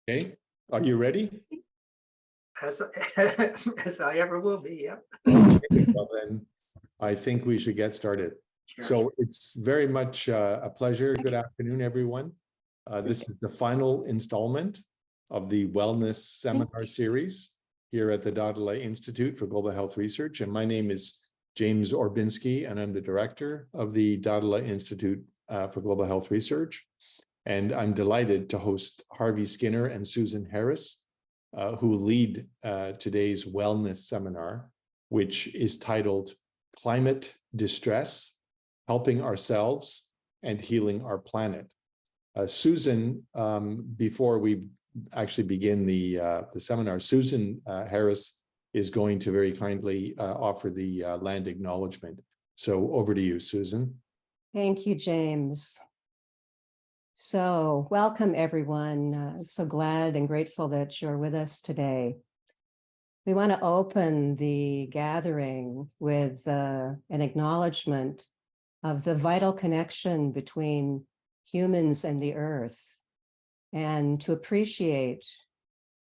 Okay, are you ready? As I ever will be, yeah. Okay, well then, I think we should get started. Sure. So it's very much a pleasure. Good afternoon, everyone. This is the final installment of the Wellness Seminar Series here at the Dahdaleh Institute for Global Health Research. And my name is James Orbinski, and I'm the director of the Dahdaleh Institute for Global Health Research. And I'm delighted to host Harvey Skinner and Susan Harris, who lead today's wellness seminar, which is titled Climate Distress, Helping Ourselves and Healing Our Planet. Susan, before we actually begin the seminar, Susan Harris is going to very kindly offer the land acknowledgement. So over to you, Susan. Thank you, James. So welcome, everyone. So glad and grateful that you're with us today. We want to open the gathering with an acknowledgement of the vital connection between humans and the earth, and to appreciate,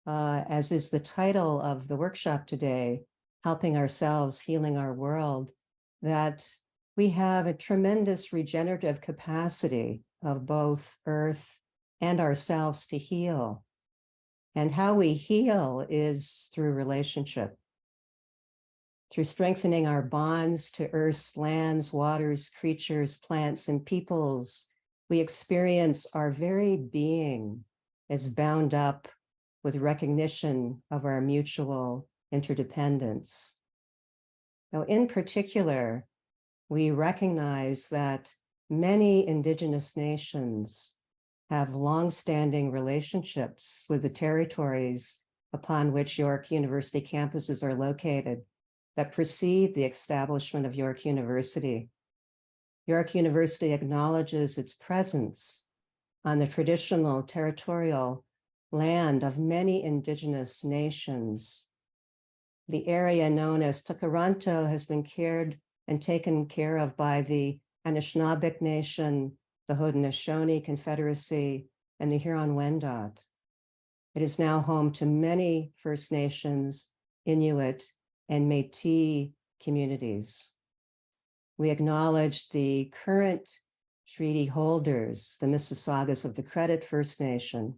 as is the title of the workshop today, Helping Ourselves, Healing Our World, that we have a tremendous regenerative capacity of both earth and ourselves to heal. And how we heal is through relationship, through strengthening our bonds to earth's lands, waters, creatures, plants, and peoples. We experience our very being as bound up with recognition of our mutual interdependence. Now, in particular, we recognize that many Indigenous nations have longstanding relationships with the territories upon which York University campuses are located that precede the establishment of York University. York University acknowledges its presence on the traditional territorial land of many Indigenous nations. The area known as Tkaronto has been cared and taken care of by the Anishinaabeg Nation, the Haudenosaunee Confederacy, and the Huron-Wendat. It is now home to many First Nations, Inuit, and Métis communities. We acknowledge the current treaty holders, the Mississaugas of the Credit First Nation.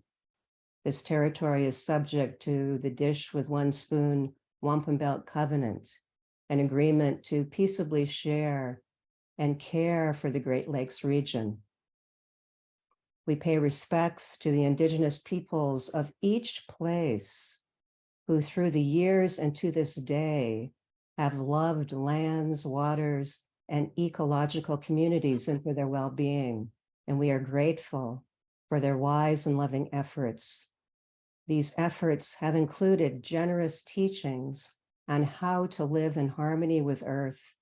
This territory is subject to the Dish with One Spoon Wampum Belt Covenant, an agreement to peaceably share and care for the Great Lakes region. We pay respects to the Indigenous peoples of each place who through the years and to this day have loved lands, waters, and ecological communities and for their well-being. And we are grateful for their wise and loving efforts. These efforts have included generous teachings on how to live in harmony with Earth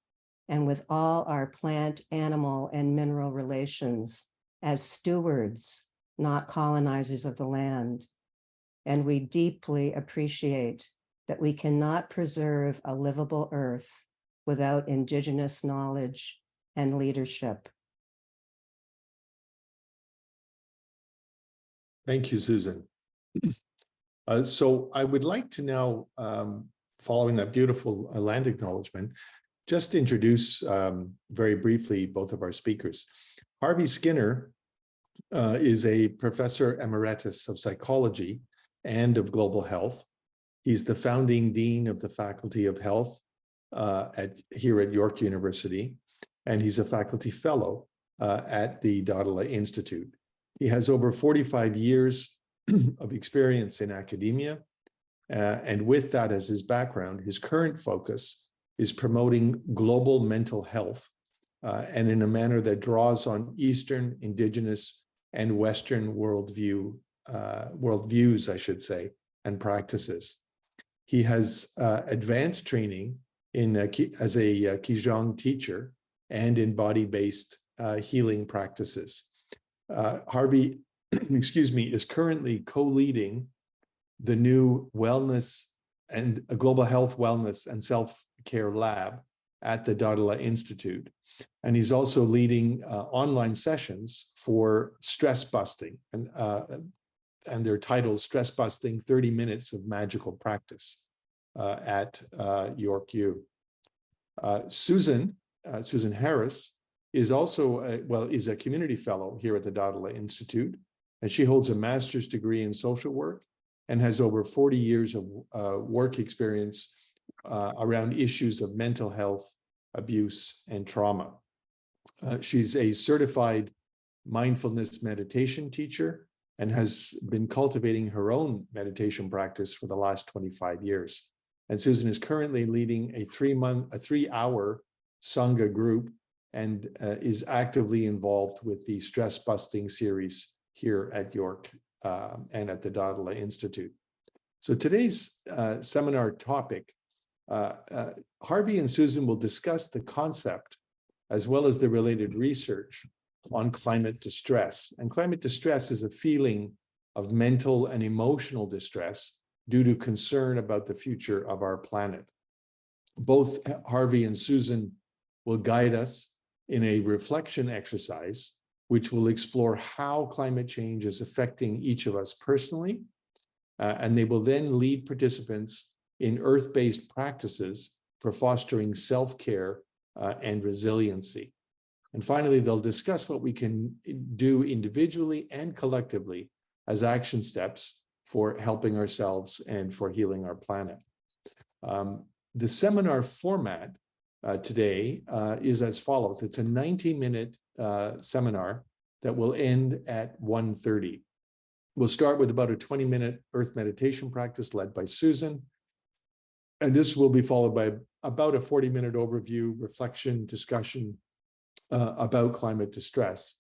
and with all our plant, animal, and mineral relations as stewards, not colonizers of the land. And we deeply appreciate that we cannot preserve a livable Earth without Indigenous knowledge and leadership. Thank you, Susan. So I would like to now, following that beautiful land acknowledgement, just introduce very briefly both of our speakers. Harvey Skinner is a professor emeritus of psychology and of global health. He's the founding dean of the Faculty of Health here at York University, and he's a faculty fellow at the Dahdaleh Institute. He has over 45 years of experience in academia, and with that as his background, his current focus is promoting global mental health and in a manner that draws on Eastern, Indigenous, and Western worldviews, I should say, and practices. He has advanced training as a Qi Gong teacher and in body-based healing practices. Harvey, excuse me, is currently co-leading the new wellness and global health wellness and self-care lab at the Dahdaleh Institute. And he's also leading online sessions for stress busting and and their title, Stress Busting 30 Minutes of Magical Practice at York U. Susan Harris is also, is a community fellow here at the Dahdaleh Institute, and she holds a master's degree in social work and has over 40 years of work experience around issues of mental health, abuse, and trauma. She's a certified mindfulness meditation teacher and has been cultivating her own meditation practice for the last 25 years. And Susan is currently leading a 3-hour Sangha group and is actively involved with the Stress Busting series here at York and at the Dahdaleh Institute. So today's seminar topic, Harvey and Susan will discuss the concept as well as the related research on climate distress. And climate distress is a feeling of mental and emotional distress due to concern about the future of our planet. Both Harvey and Susan will guide us in a reflection exercise, which will explore how climate change is affecting each of us personally. And they will then lead participants in earth-based practices for fostering self-care and resiliency. And finally, they'll discuss what we can do individually and collectively as action steps for helping ourselves and for healing our planet. The seminar format today is as follows. It's a 90-minute seminar that will end at 1:30. We'll start with about a 20-minute earth meditation practice led by Susan. And this will be followed by about a 40-minute overview, reflection, discussion about climate distress.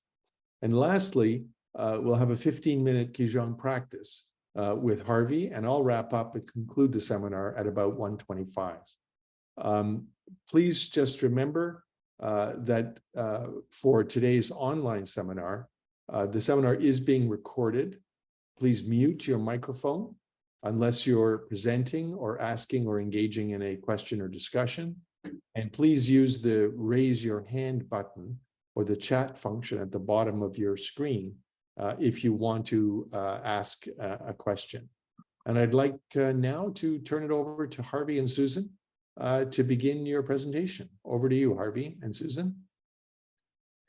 And lastly, we'll have a 15-minute Qi Gong practice with Harvey, and I'll wrap up and conclude the seminar at about 1:25. Please just remember that for today's online seminar, the seminar is being recorded. Please mute your microphone unless you're presenting or asking or engaging in a question or discussion. And please use the raise your hand button or the chat function at the bottom of your screen if you want to ask a question. And I'd like now to turn it over to Harvey and Susan to begin your presentation. Over to you, Harvey and Susan.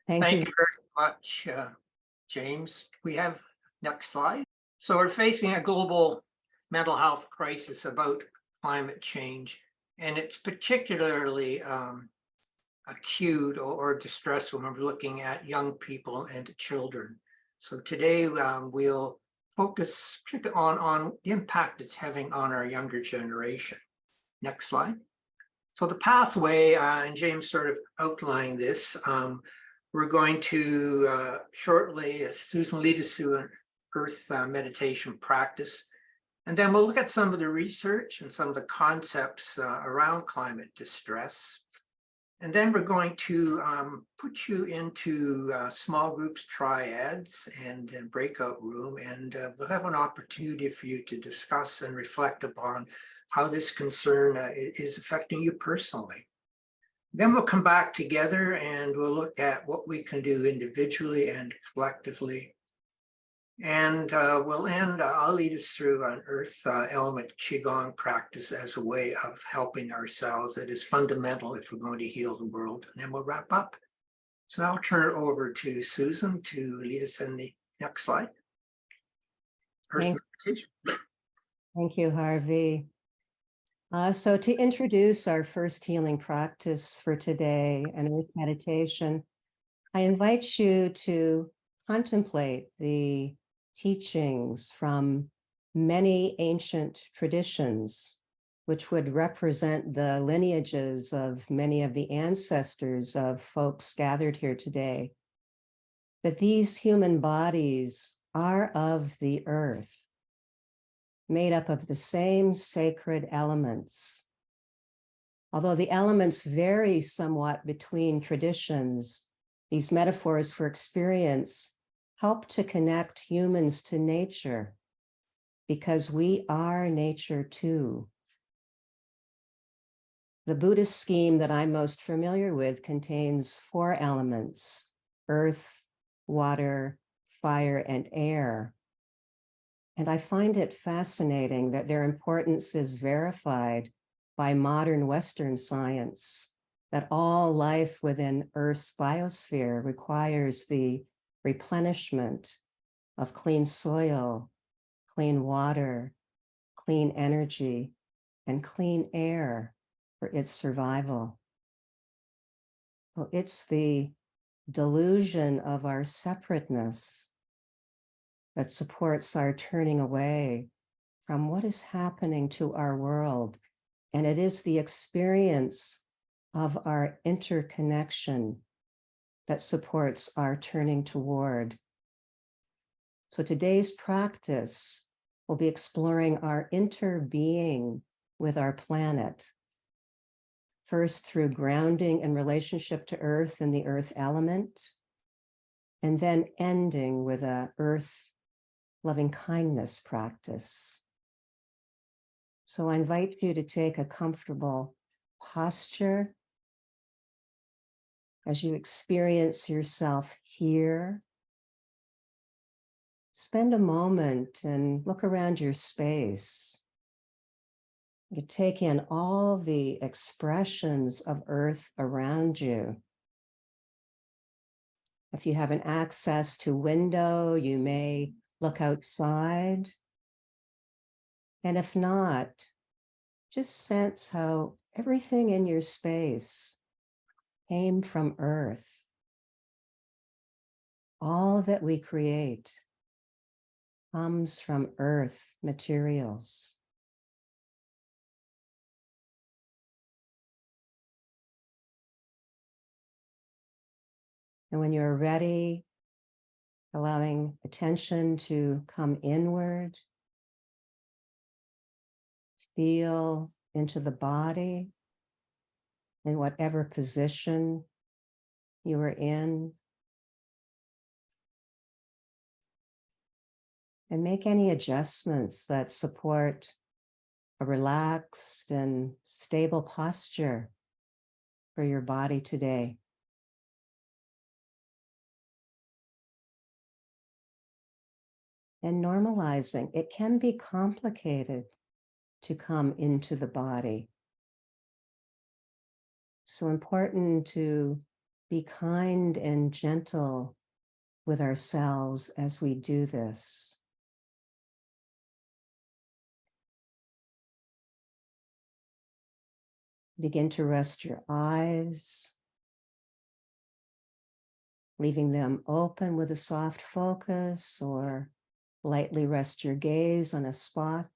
Thank Thank you. you very much, James. We have next slide. So we're facing a global mental health crisis about climate change, and it's particularly acute or distressful when we're looking at young people and children. So today we'll focus on the impact it's having on our younger generation. Next slide. So the pathway, and James sort of outlined this, we're going to shortly, Susan will lead us through an earth meditation practice. And then we'll look at some of the research and some of the concepts around climate distress. And then we're going to put you into small groups, triads, and breakout room. And we'll have an opportunity for you to discuss and reflect upon how this concern is affecting you personally. Then we'll come back together and we'll look at what we can do individually and collectively. And we'll end, I'll lead us through an earth element Qi Gong practice as a way of helping ourselves. It is fundamental if we're going to heal the world. And then we'll wrap up. So I'll turn it over to Susan to lead us in the next slide. Earth meditation. Thank you, Harvey. So to introduce our first healing practice for today, an earth meditation, I invite you to contemplate the teachings from many ancient traditions, which would represent the lineages of many of the ancestors of folks gathered here today, that these human bodies are of the earth, made up of the same sacred elements. Although the elements vary somewhat between traditions, these metaphors for experience help to connect humans to nature, because we are nature too. The Buddhist scheme that I'm most familiar with contains 4 elements: earth, water, fire, and air. And I find it fascinating that their importance is verified by modern Western science, that all life within Earth's biosphere requires the replenishment of clean soil, clean water, clean energy, and clean air for its survival. Well, it's the delusion of our separateness that supports our turning away from what is happening to our world. And it is the experience of our interconnection that supports our turning toward. So today's practice will be exploring our interbeing with our planet. First, through grounding in relationship to Earth and the Earth element, and then ending with a Earth loving kindness practice. So I invite you to take a comfortable posture as you experience yourself here. Spend a moment and look around your space. You take in all the expressions of Earth around you. If you have an access to window, you may look outside. And if not, just sense how everything in your space came from Earth. All that we create comes from Earth materials. And when you're ready, allowing attention to come inward, feel into the body in whatever position you are in. And make any adjustments that support a relaxed and stable posture for your body today. And normalizing, it can be complicated to come into the body. So important to be kind and gentle with ourselves as we do this. Begin to rest your eyes, leaving them open with a soft focus, or lightly rest your gaze on a spot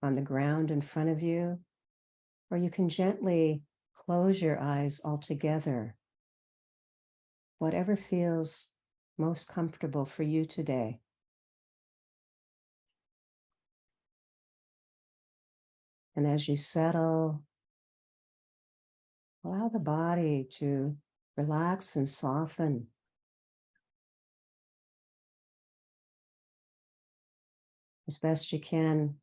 on the ground in front of you, or you can gently close your eyes altogether. Whatever feels most comfortable for you today. And as you settle, allow the body to relax and soften. As best you can,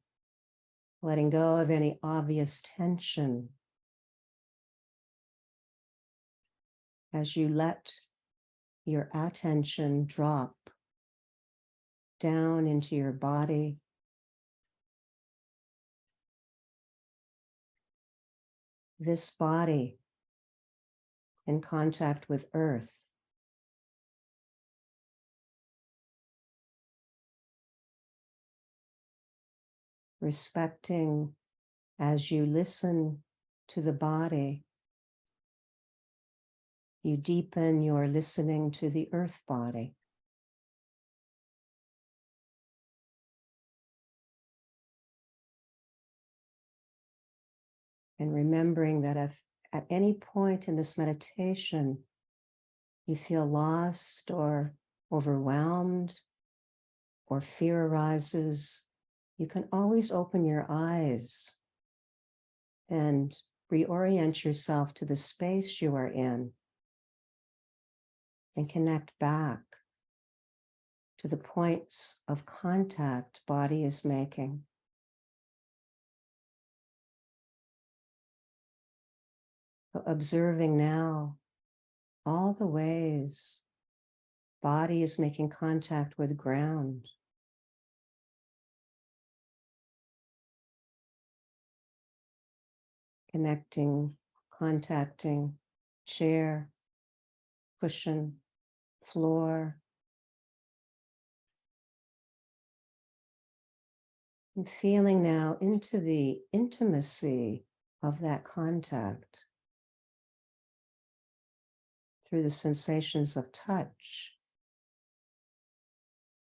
letting go of any obvious tension as you let your attention drop down into your body. This body in contact with Earth. Respecting as you listen to the body, you deepen your listening to the Earth body. And remembering that if at any point in this meditation you feel lost or overwhelmed or fear arises, you can always open your eyes and reorient yourself to the space you are in and connect back to the points of contact body is making. So observing now all the ways body is making contact with ground. connecting, contacting chair, cushion, floor. And feeling now into the intimacy of that contact through the sensations of touch,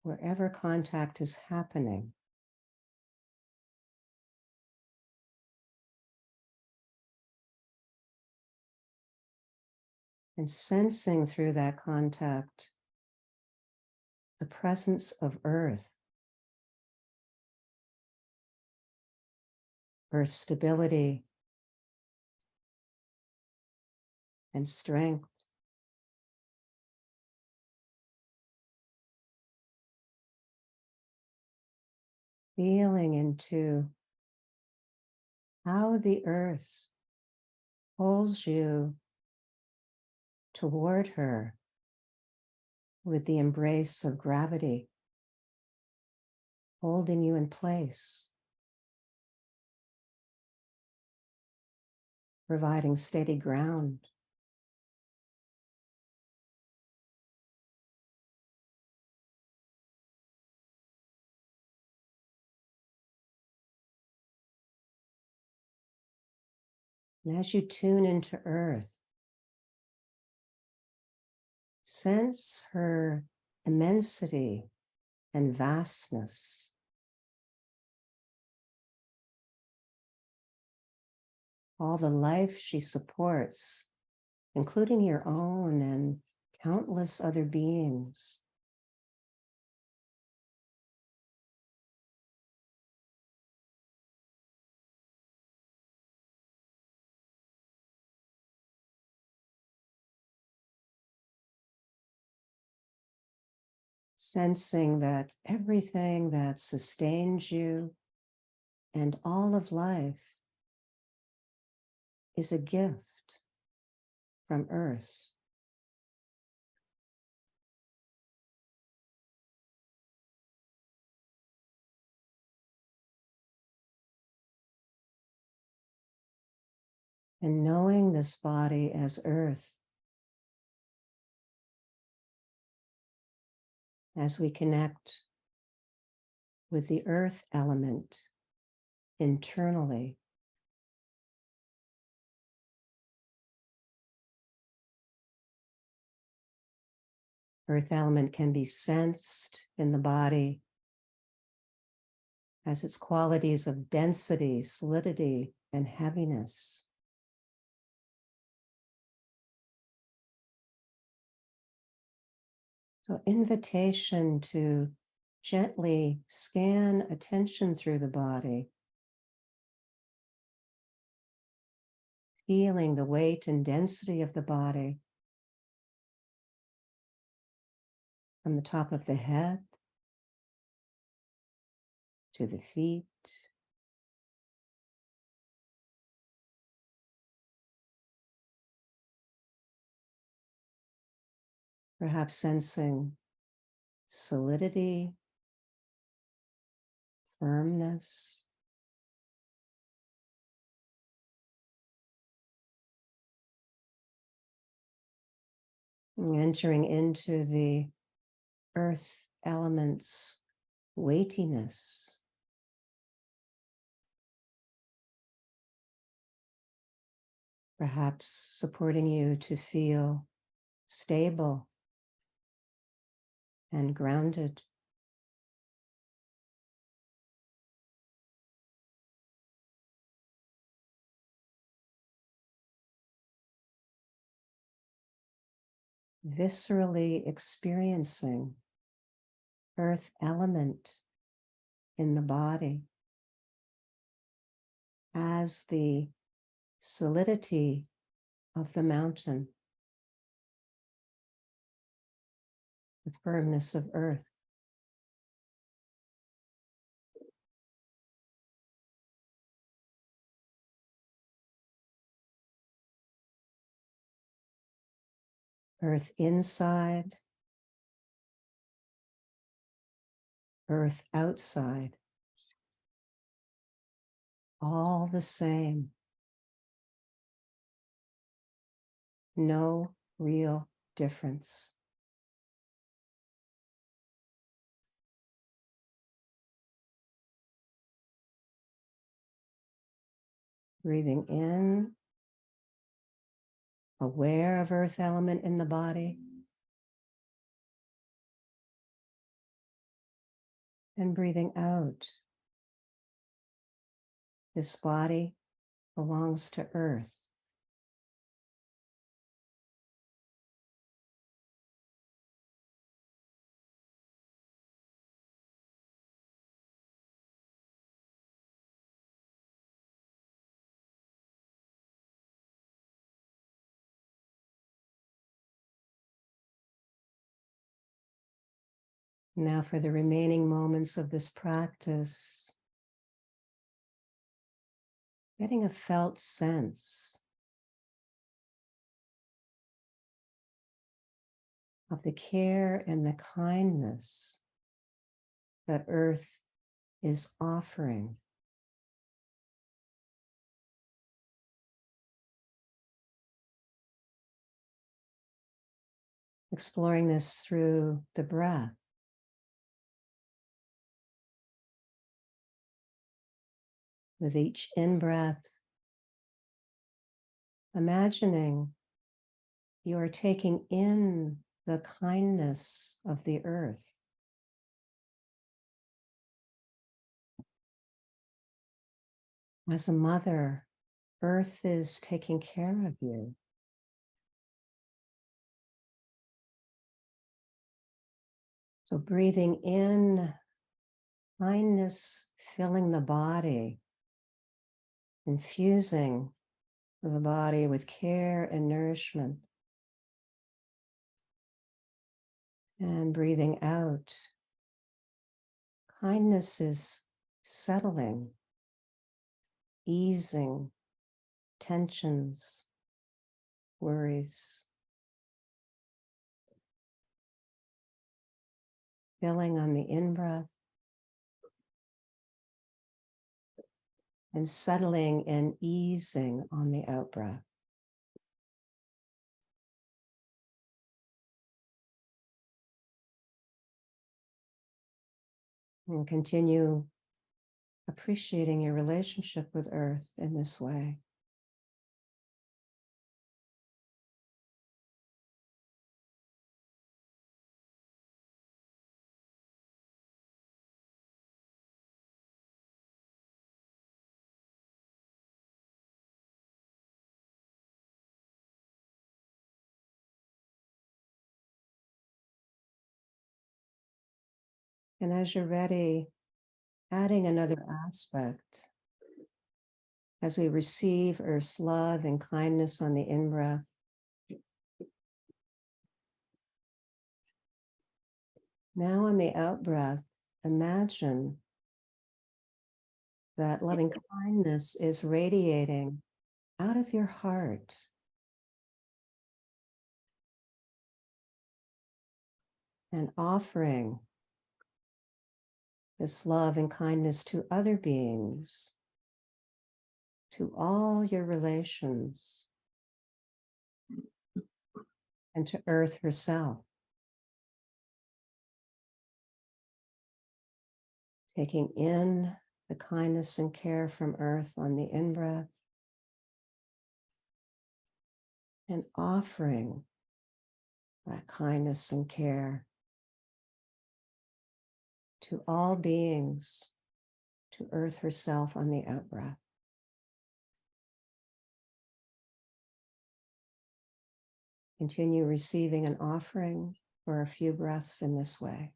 wherever contact is happening. And sensing through that contact the presence of earth, earth stability and strength. Feeling into how the earth pulls you toward her with the embrace of gravity, holding you in place, providing steady ground. And as you tune into earth, sense her immensity and vastness. All the life she supports, including your own and countless other beings. Sensing that everything that sustains you and all of life is a gift from earth. And knowing this body as earth, as we connect with the earth element internally, earth element can be sensed in the body as its qualities of density, solidity, and heaviness. So invitation to gently scan attention through the body, feeling the weight and density of the body from the top of the head to the feet, perhaps sensing solidity, firmness, entering into the earth element's weightiness. Perhaps supporting you to feel stable and grounded. Viscerally experiencing earth element in the body as the solidity of the mountain, the firmness of earth. Earth inside, earth outside, all the same. no real difference. Breathing in, aware of earth element in the body. And breathing out. This body belongs to earth. Now for the remaining moments of this practice, getting a felt sense of the care and the kindness that earth is offering. Exploring this through the breath. With each in-breath, imagining you are taking in the kindness of the earth. As a mother, earth is taking care of you. So breathing in, kindness filling the body, infusing the body with care and nourishment. And breathing out, kindness is settling, easing tensions, worries. Filling on the in-breath and settling and easing on the out-breath. And continue appreciating your relationship with earth in this way. And as you're ready, adding another aspect. As we receive Earth's love and kindness on the in-breath, now on the out-breath, imagine that loving kindness is radiating out of your heart. And offering this love and kindness to other beings, to all your relations, and to Earth herself. Taking in the kindness and care from Earth on the in-breath, and offering that kindness and care to all beings, to Earth herself on the out-breath. Continue receiving and offering for a few breaths in this way.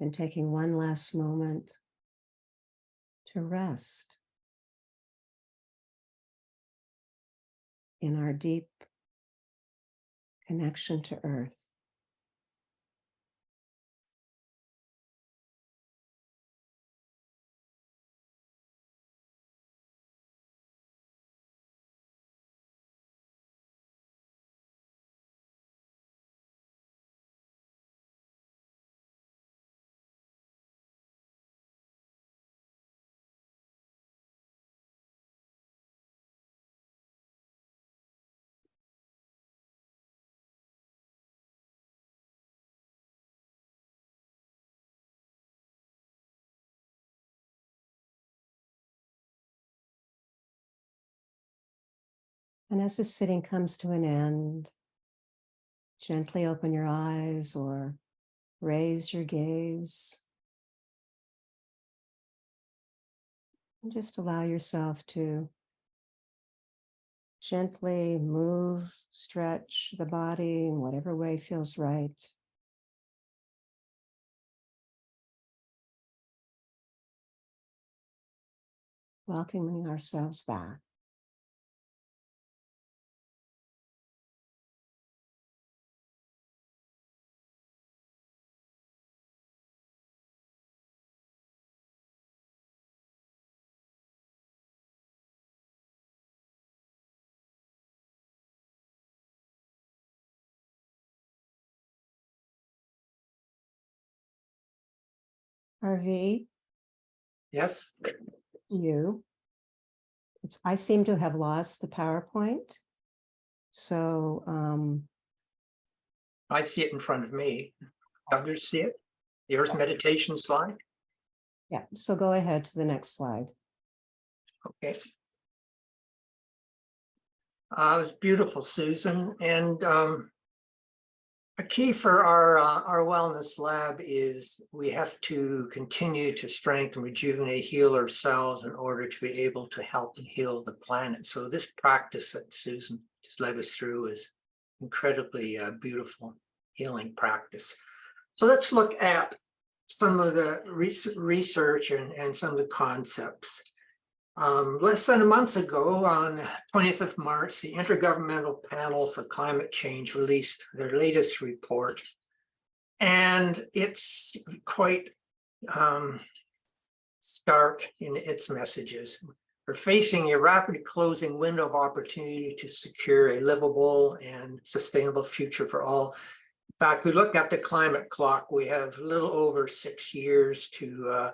And taking one last moment to rest. in our deep connection to Earth. And as the sitting comes to an end, gently open your eyes or raise your gaze. And just allow yourself to gently move, stretch the body in whatever way feels right. Welcoming ourselves back. Harvey, Yes, I seem to have lost the PowerPoint. So I see it in front of me. Others see it. Yours meditation slide. yeah, so go ahead to the next slide. Okay. It was beautiful, Susan. And a key for our wellness lab is we have to continue to strengthen, rejuvenate, heal ourselves in order to be able to help and heal the planet. So this practice that Susan just led us through is incredibly beautiful healing practice. So let's look at some of the research and some of the concepts. Less than a month ago, on 20th of March, the Intergovernmental Panel for Climate Change released their latest report. And it's quite stark in its messages. We're facing a rapidly closing window of opportunity to secure a livable and sustainable future for all. In fact, we look at the climate clock, we have a little over 6 years to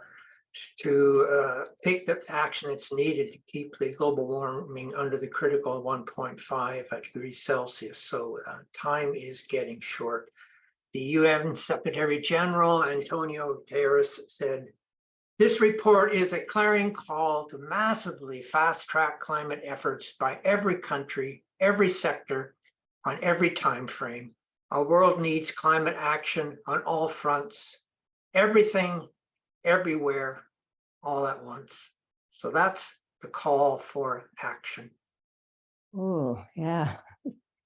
take the action that's needed to keep the global warming under the critical 1.5 degrees Celsius. So time is getting short. The UN Secretary General Antonio Guterres said, "This report is a clarion call to massively fast-track climate efforts by every country, every sector, on every time frame. Our world needs climate action on all fronts, everything, everywhere, all at once." So that's the call for action. Oh, yeah.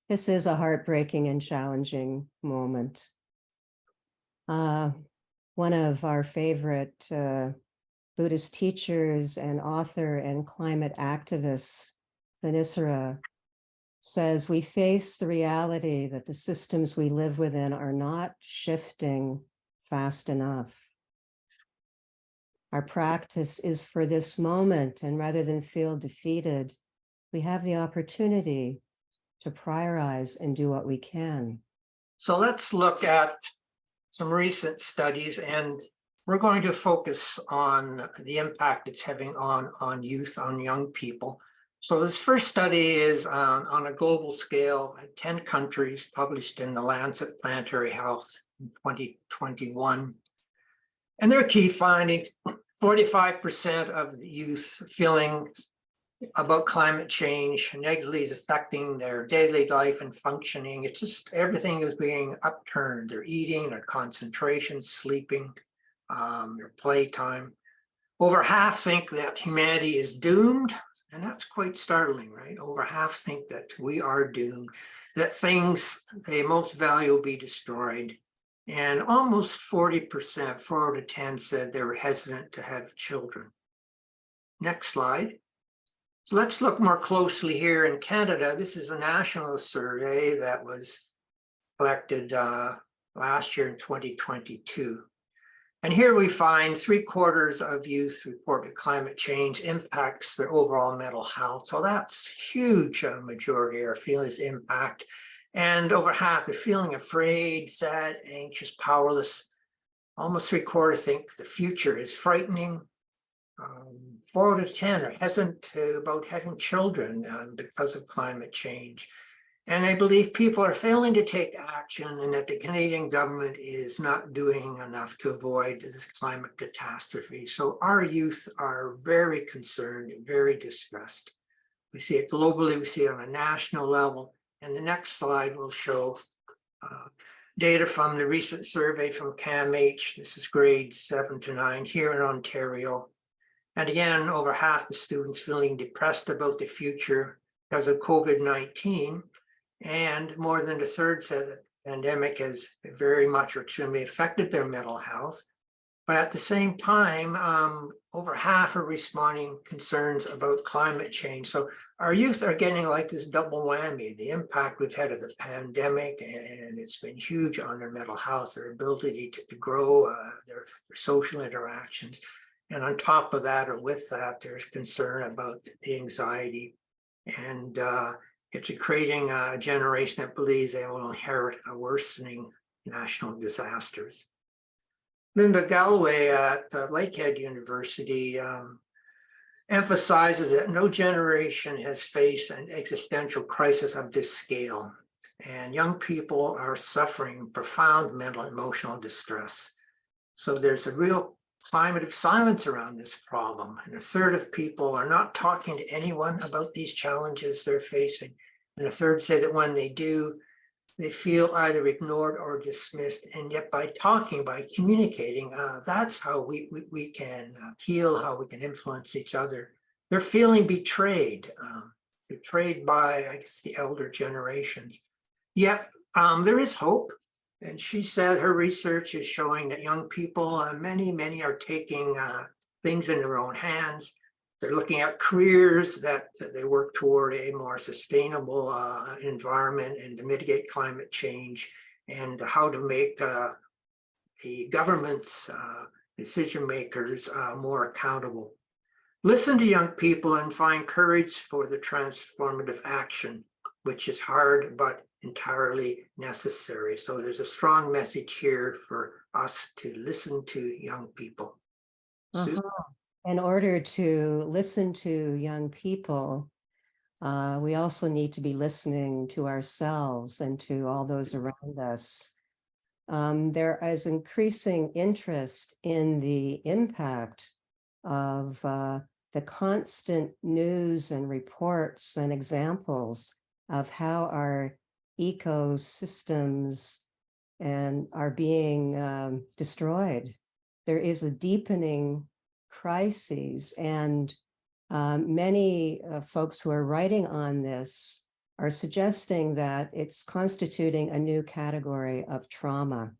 This is a heartbreaking and challenging moment. One of our favorite Buddhist teachers and author and climate activist, Thanissara, says we face the reality that the systems we live within are not shifting fast enough. Our practice is for this moment, and rather than feel defeated, we have the opportunity to prioritize and do what we can. So let's look at some recent studies, and we're going to focus on the impact it's having on youth, on young people. So this first study is on a global scale, 10 countries, published in the Lancet Planetary Health in 2021. And their key finding, 45% of the youth feeling about climate change negatively is affecting their daily life and functioning. It's just everything is being upturned. Their eating, their concentration, sleeping, their playtime. Over half think that humanity is doomed. And that's quite startling, right? Over half think that we are doomed, that things they most value will be destroyed. And almost 40%, 4 out of 10, said they were hesitant to have children. Next slide. So let's look more closely here in Canada. This is a national survey that was collected last year in 2022. And here we find 3/4 of youth report that climate change impacts their overall mental health. So that's huge. A majority are feeling this impact. And over half are feeling afraid, sad, anxious, powerless. Almost 3/4 think the future is frightening. 4 out of 10 are hesitant about having children because of climate change. And I believe people are failing to take action and that the Canadian government is not doing enough to avoid this climate catastrophe. So our youth are very concerned, very distressed. We see it globally, we see it on a national level. And the next slide will show data from the recent survey from CAMH. This is grades 7 to 9 here in Ontario. And again, over half the students feeling depressed about the future because of COVID-19. And more than a third said that the pandemic has very much or extremely affected their mental health. But at the same time, over half are responding concerns about climate change. So our youth are getting like this double whammy, the impact we've had of the pandemic, and it's been huge on their mental health, their ability to grow, their social interactions. And on top of that, or with that, there's concern about the anxiety. And it's creating a generation that believes they will inherit a worsening national disasters. Linda Galloway at Lakehead University emphasizes that no generation has faced an existential crisis of this scale, and young people are suffering profound mental and emotional distress. So there's a real climate of silence around this problem, and 1/3 of people are not talking to anyone about these challenges they're facing, and 1/3 say that when they do, they feel either ignored or dismissed. And yet by talking, by communicating, that's how we can heal, how we can influence each other. They're feeling betrayed, betrayed by, I guess, the elder generations. Yet there is hope. And she said her research is showing that young people, many are taking things in their own hands. They're looking at careers that they work toward a more sustainable environment and to mitigate climate change, and how to make the government's decision makers more accountable. Listen to young people and find courage for the transformative action, which is hard but entirely necessary. So there's a strong message here for us to listen to young people. Susan? In order to listen to young people, we also need to be listening to ourselves and to all those around us. There is increasing interest in the impact of the constant news and reports and examples of how our ecosystems are being destroyed. There is a deepening crises, and many folks who are writing on this are suggesting that it's constituting a new category of trauma.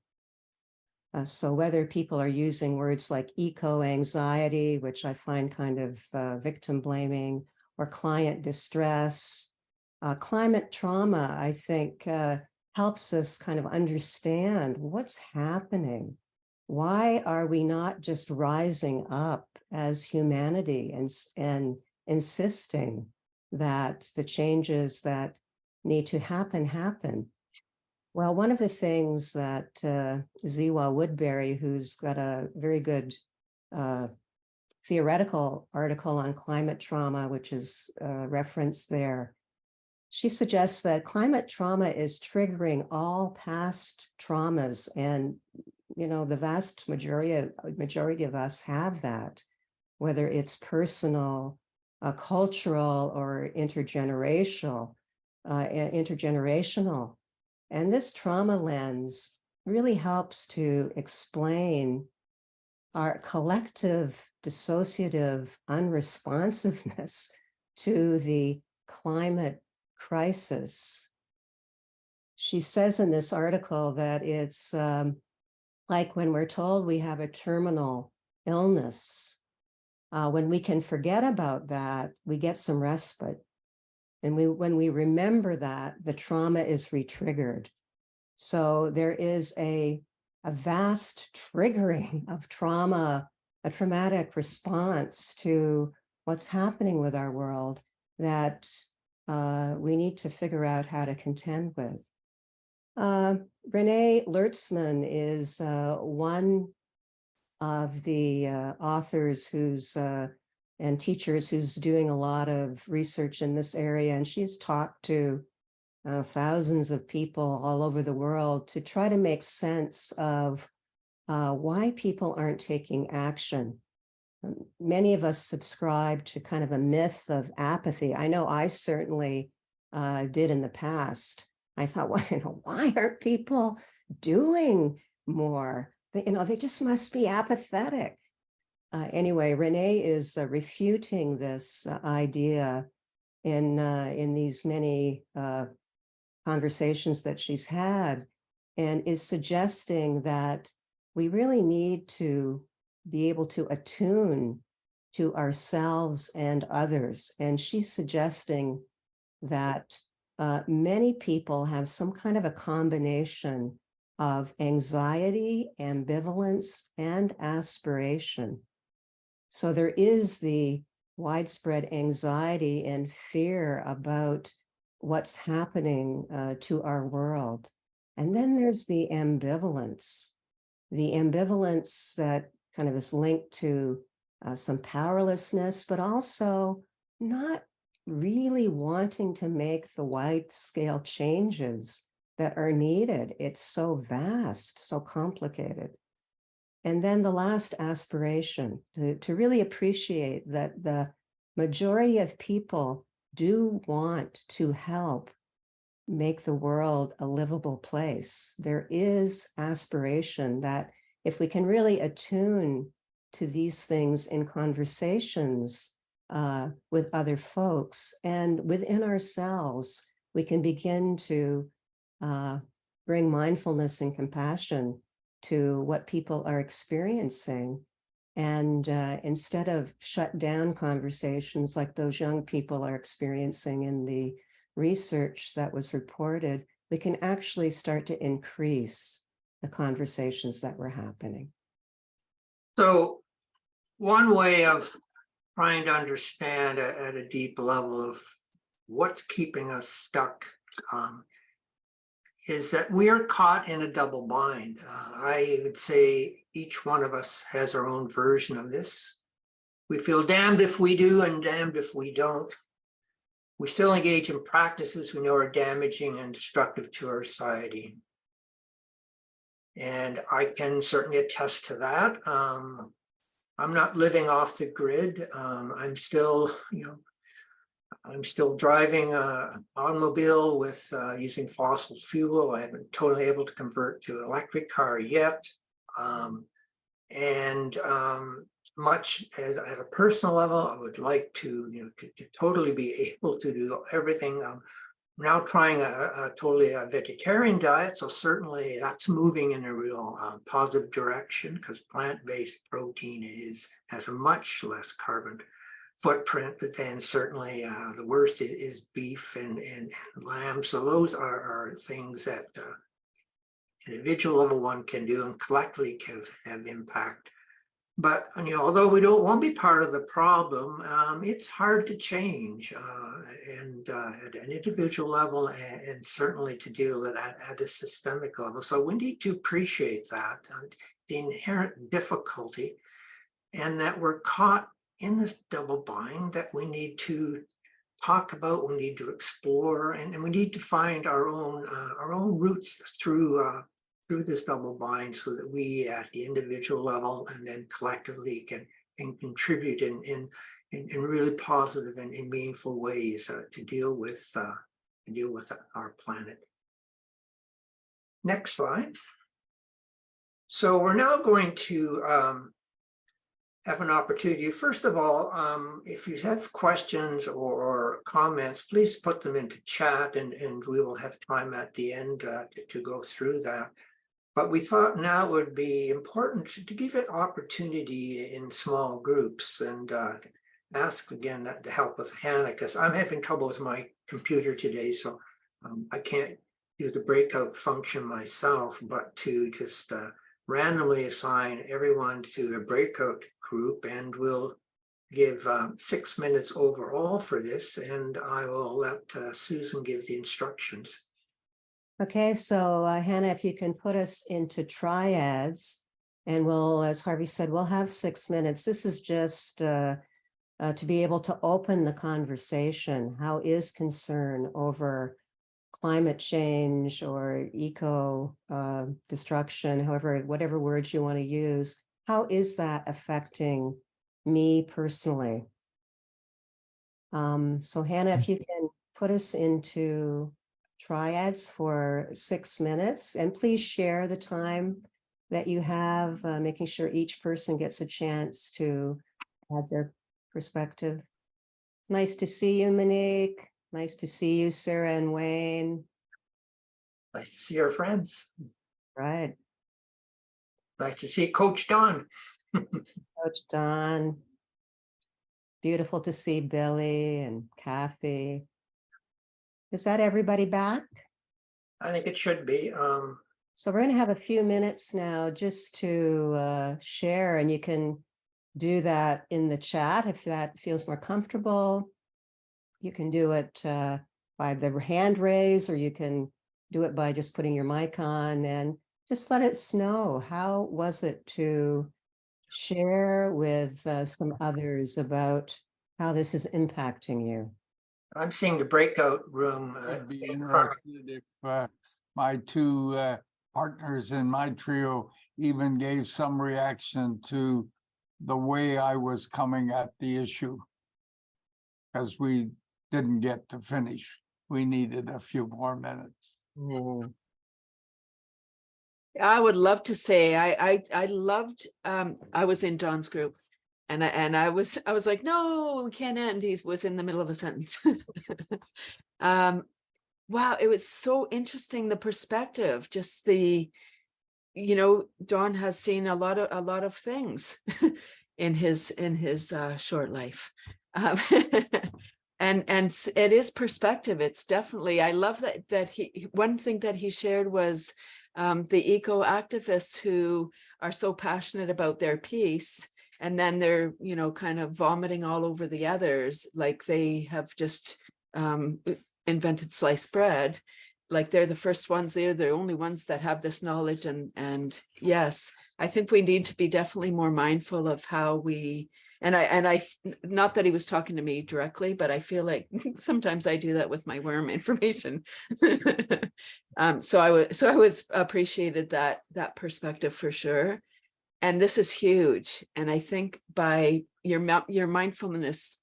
So whether people are using words like eco-anxiety, which I find kind of victim blaming, or client distress, climate trauma, I think, helps us kind of understand what's happening. Why are we not just rising up as humanity and insisting that the changes that need to happen? Well, one of the things that Ziwa Woodbury, who's got a very good theoretical article on climate trauma, which is referenced there, she suggests that climate trauma is triggering all past traumas, and the vast majority of us have that, whether it's personal, cultural, or intergenerational. And this trauma lens really helps to explain our collective dissociative unresponsiveness to the climate crisis. She says in this article that it's like when we're told we have a terminal illness, when we can forget about that, we get some respite. And when we remember that, the trauma is re-triggered. So there is a vast triggering of trauma, a traumatic response to what's happening with our world that we need to figure out how to contend with. Renee Lertzman is one of the authors who's and teachers who's doing a lot of research in this area, and she's talked to thousands of people all over the world to try to make sense of why people aren't taking action. Many of us subscribe to kind of a myth of apathy. I know I certainly did in the past. I thought, well, why aren't people doing more? They just must be apathetic. Anyway, Renee is refuting this idea in these many conversations that she's had, and is suggesting that we really need to be able to attune to ourselves and others. And she's suggesting that many people have some kind of a combination of anxiety, ambivalence, and aspiration. So there is the widespread anxiety and fear about what's happening to our world. And then there's the ambivalence that kind of is linked to some powerlessness, but also not really wanting to make the wide-scale changes that are needed. It's so vast, so complicated. And then the last aspiration, to really appreciate that the majority of people do want to help make the world a livable place. There is aspiration that if we can really attune to these things in conversations with other folks and within ourselves, we can begin to bring mindfulness and compassion to what people are experiencing. And instead of shut down conversations like those young people are experiencing in the research that was reported, we can actually start to increase the conversations that were happening. So one way of trying to understand at a deep level of what's keeping us stuck is that we are caught in a double bind. I would say each one of us has our own version of this. We feel damned if we do and damned if we don't. We still engage in practices we know are damaging and destructive to our society. And I can certainly attest to that. I'm not living off the grid. I'm still, I'm still driving an automobile with using fossil fuel. I haven't totally able to convert to an electric car yet. Much as at a personal level, I would like to, to totally be able to do everything. I'm now trying a totally vegetarian diet, so certainly that's moving in a real positive direction, because plant-based protein has a much less carbon footprint. But then certainly the worst is beef and lamb. So those are things that individual level one can do and collectively can have impact. But although we don't want to be part of the problem, it's hard to change, and at an individual level, and certainly to deal with that at a systemic level. So we need to appreciate that, the inherent difficulty, and that we're caught in this double bind that we need to talk about, we need to explore, and we need to find our own roots through this double bind, so that we at the individual level and then collectively can contribute in really positive and in meaningful ways to deal with our planet. Next slide. So we're now going to have an opportunity. First of all, if you have questions or comments, please put them into chat, and we will have time at the end to go through that. But we thought now it would be important to give it opportunity in small groups and ask again the help of Hannah, because I'm having trouble with my computer today, so I can't do the breakout function myself, but to just randomly assign everyone to a breakout group, and we'll give 6 minutes overall for this, and I will let Susan give the instructions. Okay, so Hannah, if you can put us into triads, and we'll, as Harvey said, we'll have 6 minutes. This is just to be able to open the conversation. How is concern over climate change or eco destruction, however, whatever words you want to use, how is that affecting me personally? So Hannah, if you can put us into triads for 6 minutes, and please share the time that you have, making sure each person gets a chance to add their perspective. Nice to see you, Monique. Nice to see you, Sarah and Wayne. Nice to see our friends. Right. Nice to see Coach Don. Coach Don. Beautiful to see Billy and Kathy. Is that everybody back? I think it should be. So we're going to have a few minutes now just to share, and you can do that in the chat if that feels more comfortable. You can do it by the hand raise, or you can do it by just putting your mic on, and just let us know, how was it to share with some others about how this is impacting you? I'm seeing the breakout room. I'd be in front. interested if my two partners in my trio even gave some reaction to the way I was coming at the issue, because we didn't get to finish. We needed a few more minutes. I would love to say I loved I was in Don's group, and I was like, no, we can't end. He was in the middle of a sentence. Wow, it was so interesting, the perspective, just the, Don has seen a lot of things in his short life. And it is perspective. It's definitely, I love that one thing that he shared was the eco activists who are so passionate about their piece, and then they're, kind of vomiting all over the others, like they have just invented sliced bread, like they're the first ones, they're the only ones that have this knowledge. And yes, I think we need to be definitely more mindful of how we, and I not that he was talking to me directly, but I feel like sometimes I do that with my worm information. So I was appreciated that perspective for sure. And this is huge. And I think by your mindfulness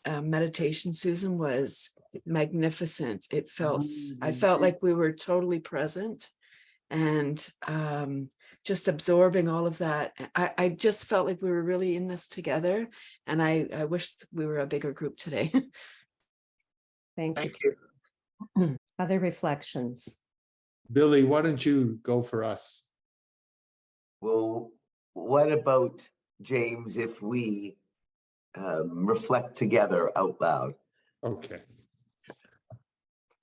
meditation, Susan, was magnificent. It felt, I felt like we were totally present, and just absorbing all of that. I just felt like we were really in this together, and I wish we were a bigger group today. Thank Thank you. you. Other reflections? Billy, why don't you go for us? Well, what about, James, if we reflect together out loud? Okay.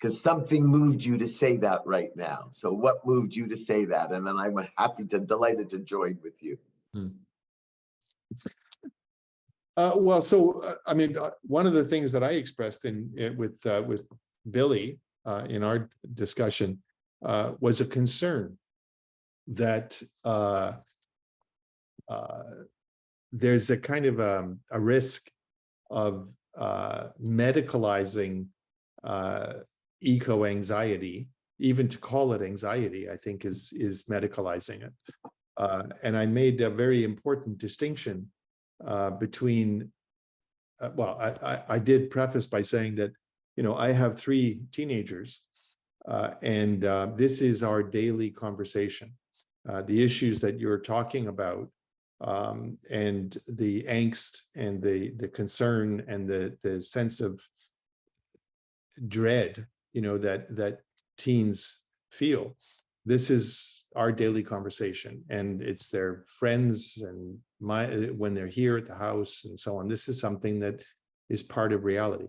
Because something moved you to say that right now. So what moved you to say that? And then I'm delighted to join with you. Well, so I mean, one of the things that I expressed with Billy in our discussion was a concern that there's a kind of a risk of medicalizing eco-anxiety. Even to call it anxiety, I think is medicalizing it. And I made a very important distinction between, well, I did preface by saying that, I have 3 teenagers, and this is our daily conversation. The issues that you're talking about, and the angst and the concern and the sense of dread, that teens feel. This is our daily conversation, and it's their friends and when they're here at the house and so on. This is something that is part of reality.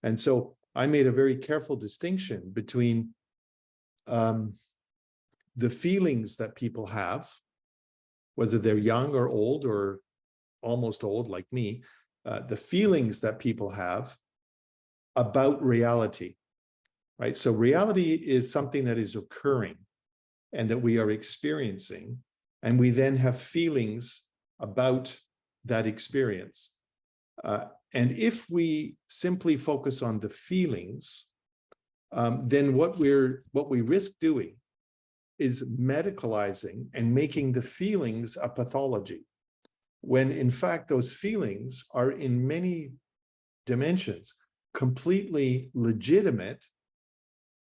And so I made a very careful distinction between the feelings that people have, whether they're young or old or almost old like me, the feelings that people have about reality, right? So reality is something that is occurring and that we are experiencing, and we then have feelings about that experience. And if we simply focus on the feelings, then what we risk doing is medicalizing and making the feelings a pathology, when in fact those feelings are in many dimensions completely legitimate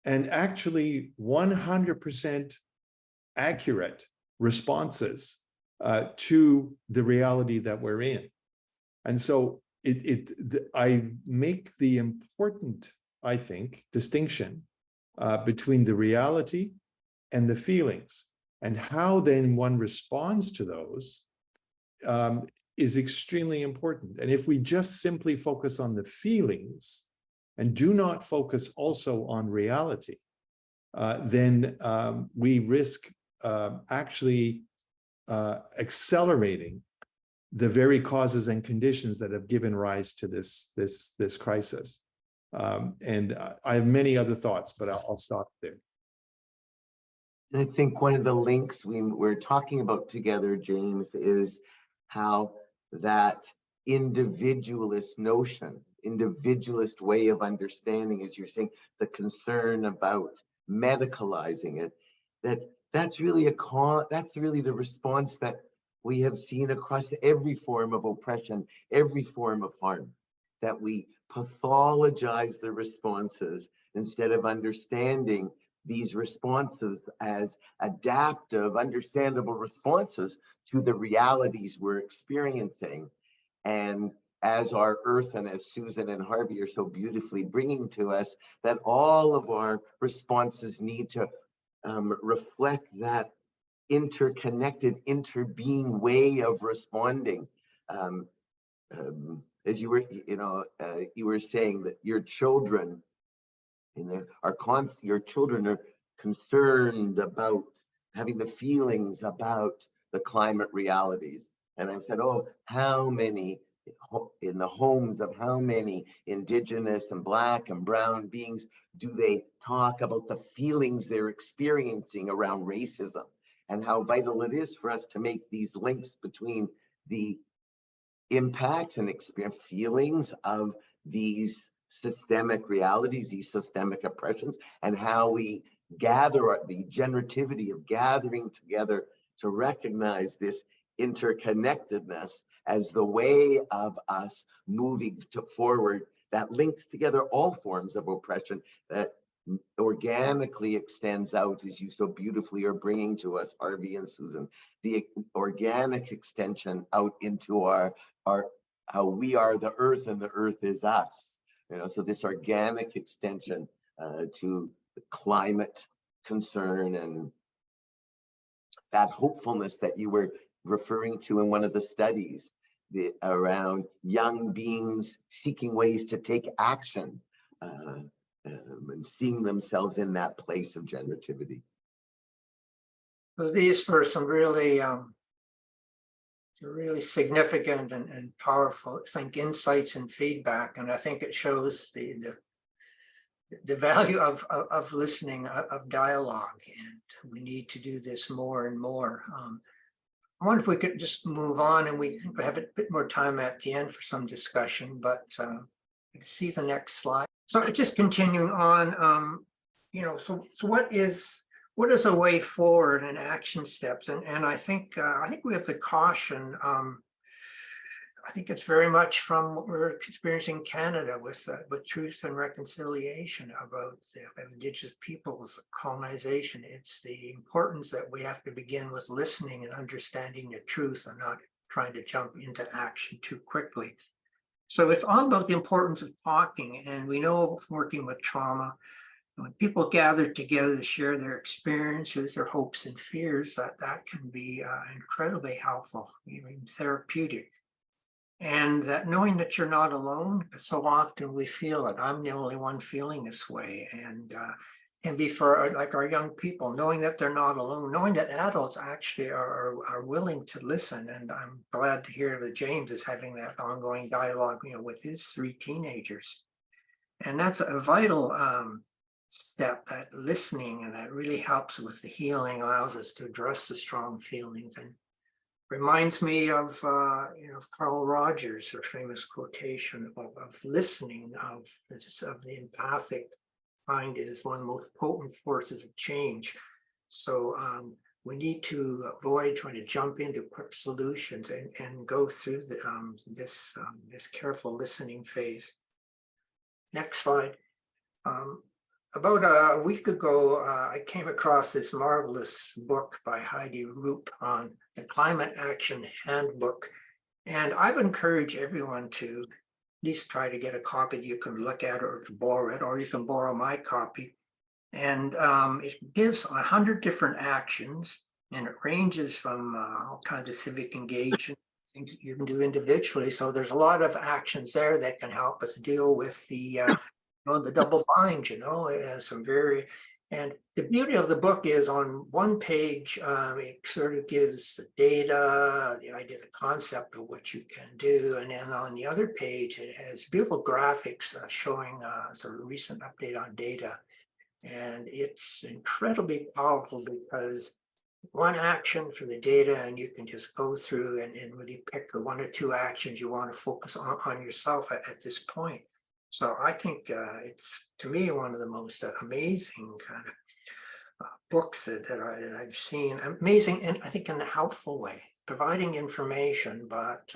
and actually 100% accurate responses to the reality that we're in. And so I make the important, I think, distinction between the reality and the feelings, and how then one responds to those is extremely important. And if we just simply focus on the feelings and do not focus also on reality, then we risk actually accelerating the very causes and conditions that have given rise to this crisis. And I have many other thoughts, but I'll stop there. I think one of the links we're talking about together, James, is how that individualist notion, individualist way of understanding, as you're saying, the concern about medicalizing it, that's really the response that we have seen across every form of oppression, every form of harm, that we pathologize the responses instead of understanding these responses as adaptive, understandable responses to the realities we're experiencing. And as our Earth, and as Susan and Harvey are so beautifully bringing to us, that all of our responses need to reflect that interconnected, interbeing way of responding. As you were saying that your children, your children are concerned about having the feelings about the climate realities. And I said, oh, how many in the homes of how many Indigenous and Black and brown beings do they talk about the feelings they're experiencing around racism, and how vital it is for us to make these links between the impacts and feelings of these systemic realities, these systemic oppressions, and how we gather the generativity of gathering together to recognize this interconnectedness as the way of us moving forward that links together all forms of oppression, that organically extends out, as you so beautifully are bringing to us, Harvey and Susan, the organic extension out into our how we are the Earth and the Earth is us. So this organic extension to the climate concern and that hopefulness that you were referring to in one of the studies around young beings seeking ways to take action and seeing themselves in that place of generativity. So these were some really significant and powerful, I think, insights and feedback. And I think it shows the value of listening, of dialogue, and we need to do this more and more. I wonder if we could just move on, and we have a bit more time at the end for some discussion, but see the next slide. So just continuing on, so what is a way forward and action steps? And I think we have to caution. I think it's very much from what we're experiencing in Canada with Truth and Reconciliation about the Indigenous peoples, colonization. It's the importance that we have to begin with listening and understanding the truth and not trying to jump into action too quickly. So it's all about the importance of talking. And we know from working with trauma when people gather together to share their experiences, their hopes and fears, that can be incredibly helpful, even therapeutic. And that knowing that you're not alone, because so often we feel it. I'm the only one feeling this way. And can be for like our young people, knowing that they're not alone, knowing that adults actually are willing to listen. And I'm glad to hear that James is having that ongoing dialogue, with his 3 teenagers. And that's a vital step, that listening, and that really helps with the healing, allows us to address the strong feelings, and reminds me of Carl Rogers, her famous quotation of listening, of the empathic kind is one of the most potent forces of change. So we need to avoid trying to jump into quick solutions and go through this careful listening phase. Next slide. About a week ago, I came across this marvelous book by Heidi Roop on the Climate Action Handbook. And I would encourage everyone to at least try to get a copy that you can look at, or to borrow it, or you can borrow my copy. And it gives 100 different actions, and it ranges from all kinds of civic engagement, things that you can do individually. So there's a lot of actions there that can help us deal with the double bind, some very, and the beauty of the book is on one page, it sort of gives the data, the idea, the concept of what you can do. And then on the other page, it has beautiful graphics showing sort of recent update on data. And it's incredibly powerful because one action for the data, and you can just go through and really pick the 1 or 2 actions you want to focus on yourself at this point. So I think it's, to me, one of the most amazing kind of books that I've seen. Amazing, and I think in a helpful way, providing information, but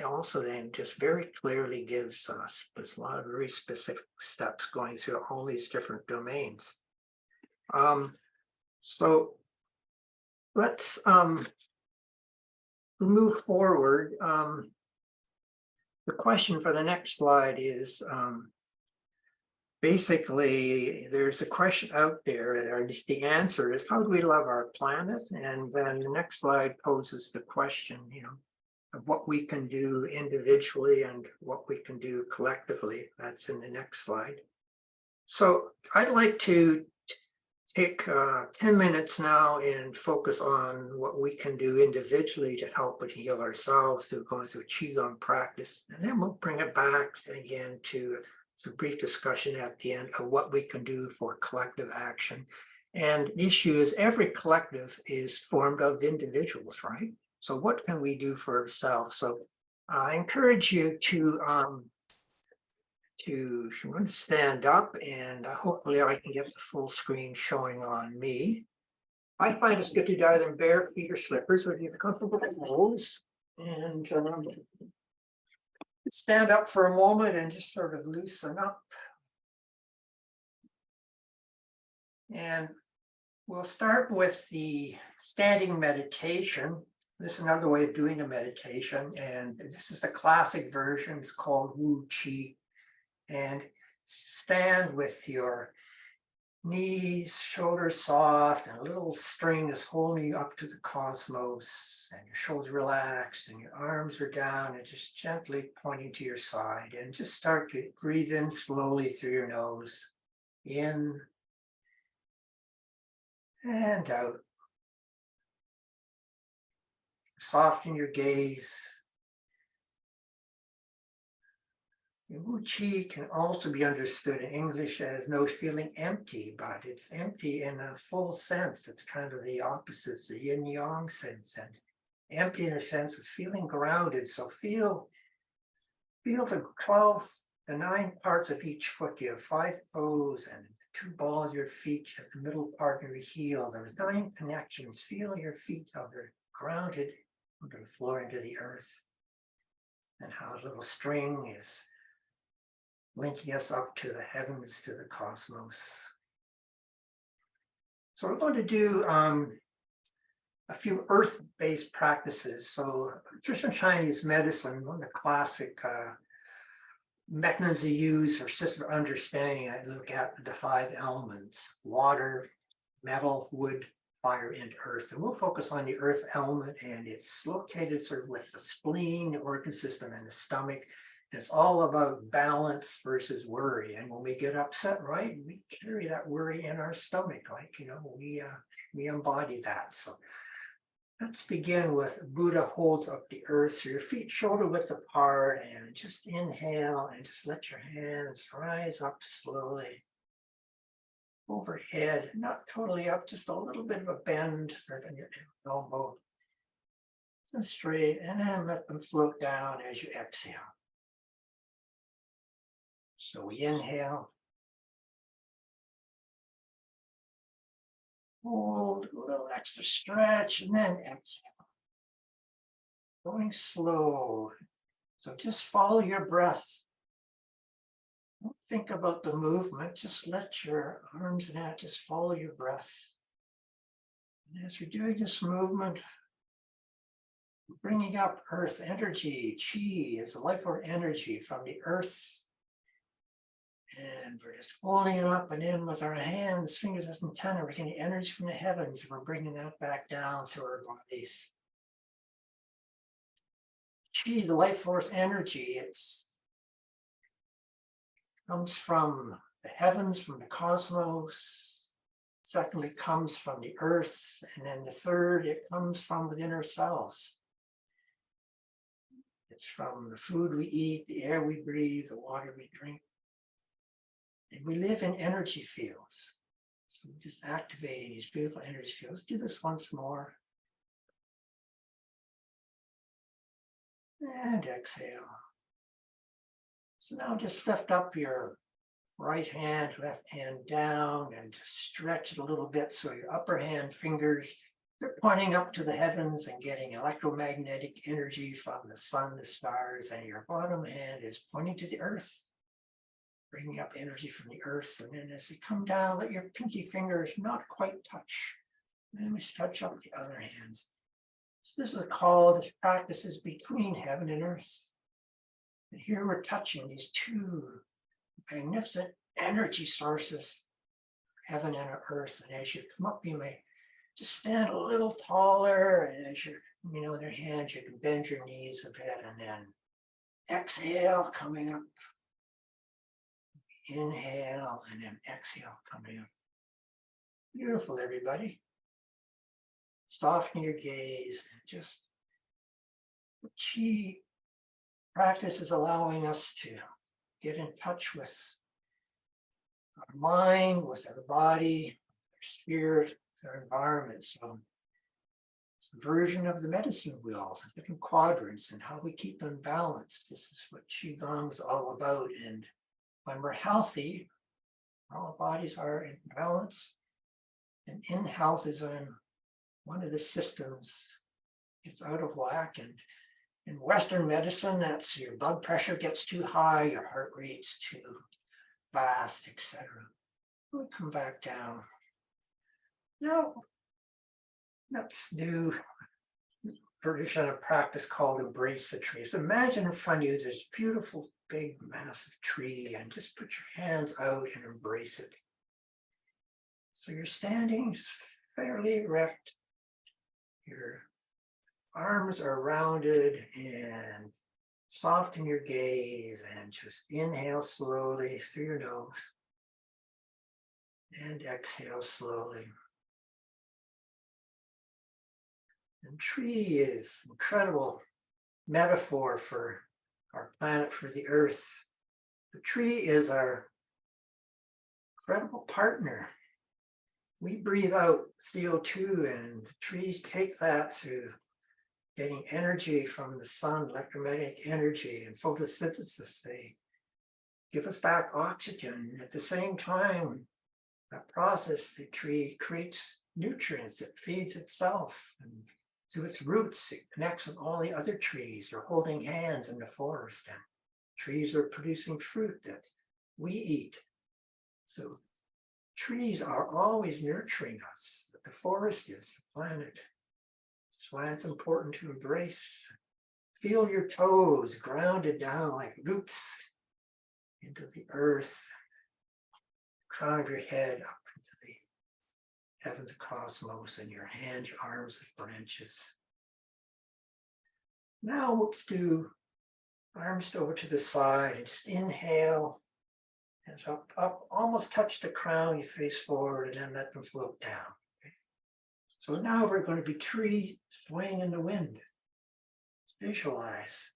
also then just very clearly gives us a lot of very specific steps going through all these different domains. So let's move forward. The question for the next slide is, basically, there's a question out there, or at least the answer is, how do we love our planet? And then the next slide poses the question, of what we can do individually and what we can do collectively. That's in the next slide. So I'd like to take 10 minutes now and focus on what we can do individually to help us heal ourselves through going through Qi Gong practice. And then we'll bring it back again to some brief discussion at the end of what we can do for collective action. And the issue is I'm going to stand up, and hopefully I can get the full screen showing on me. I find it's good to do either in bare feet or slippers, or if you're comfortable with those. And stand up for a moment and just sort of loosen up. And we'll start with the standing meditation. This is another way of doing a meditation, and this is the classic version. It's called Wu Qi. And stand with your knees, shoulders soft, and a little string is holding you up to the cosmos, and your shoulders relaxed, and your arms are down, and just gently pointing to your side. And just start to breathe in slowly through your nose, in and out. Soften your gaze. Wu Qi can also be understood in English as no feeling empty, but it's empty in a full sense. It's kind of the opposites, the yin yang sense, and empty in a sense of feeling grounded. So feel the the 9 parts of each foot. You have 5 toes and 2 balls of your feet at the middle part of your heel. There's 9 connections. Feel your feet, how they're grounded from the floor into the earth, and how a little string is linking us up to the heavens, to the cosmos. So we're going to do a few earth-based practices. So traditional Chinese medicine, one of the classic mechanisms you use or system of understanding, I look at the 5 elements: water, metal, wood, fire, and earth. And we'll focus on the earth element, and it's located sort of with the spleen, the organ system, and the stomach. And it's all about balance versus worry. And when we get upset, right, we carry that worry in our stomach, like, you know, we embody that. So let's begin with Buddha holds up the earth, so your feet shoulder width apart, and just inhale and just let your hands rise up slowly overhead, not totally up, just a little bit of a bend sort of in your elbow. So straight, and then let them float down as you exhale. So we inhale. Hold a little extra stretch, and then exhale. Going slow. So just follow your breath. Don't think about the movement, just let your arms and that just follow your breath. And as you're doing this movement, bringing up earth energy, Qi is the life or energy from the earth. And we're just holding it up and in with our hands, fingers, and antenna. We're getting energy from the heavens. And we're bringing that back down through our bodies. Qi, the life force energy, it's comes from the heavens, from the cosmos. Secondly, it comes from the earth. And then the third, it comes from within ourselves. It's from the food we eat, the air we breathe, the water we drink. And we live in energy fields. So we're just activating these beautiful energy fields. Let's do this once more. And exhale. So now just lift up your right hand, left hand down, and stretch it a little bit so your upper hand fingers, they're pointing up to the heavens and getting electromagnetic energy from the sun, the stars, and your bottom hand is pointing to the earth, bringing up energy from the earth. And then as they come down, let your pinky fingers not quite touch. And then we touch up the other hands. So this is called, this practice is between heaven and earth. And here we're touching these two magnificent energy sources, heaven and earth. And as you come up, you may just stand a little taller. And as you're, with your hands, you can bend your knees a bit. And then exhale, coming up. Inhale, and then exhale, coming up. Beautiful, everybody. Soften your gaze. And just the Qi practice is allowing us to get in touch with our mind, with our body, our spirit, our environment. So it's a version of the medicine wheel, the different quadrants and how we keep them balanced. This is what Qi Gong is all about. And when we're healthy, our bodies are in balance, and in health is on one of the systems gets out of whack. And in Western medicine, that's your blood pressure gets too high, your heart rate's too fast, etc. We'll come back down. Now, let's do a version of practice called embrace the tree. So imagine in front of you this beautiful, big, massive tree, and just put your hands out and embrace it. So you're standing fairly erect. Your arms are rounded, and soften your gaze and just inhale slowly through your nose and exhale slowly. And tree is an incredible metaphor for our planet, for the earth. The tree is our incredible partner. We breathe out CO2, and the trees take that through getting energy from the sun, electromagnetic energy, and photosynthesis. They give us back oxygen. At the same time, that process, the tree creates nutrients. It feeds itself. And through its roots, it connects with all the other trees. They're holding hands in the forest, and trees are producing fruit that we eat. So trees are always nurturing us. The forest is, the planet. That's why it's important to embrace. Feel your toes grounded down like roots. into the earth, crown of your head up into the heavens, cosmos, and your hands, your arms as branches. Now let's do arms over to the side and just inhale. Hands up, up, almost touch the crown, you face forward, and then let them float down. Okay. So now we're going to be tree swaying in the wind. Let's visualize.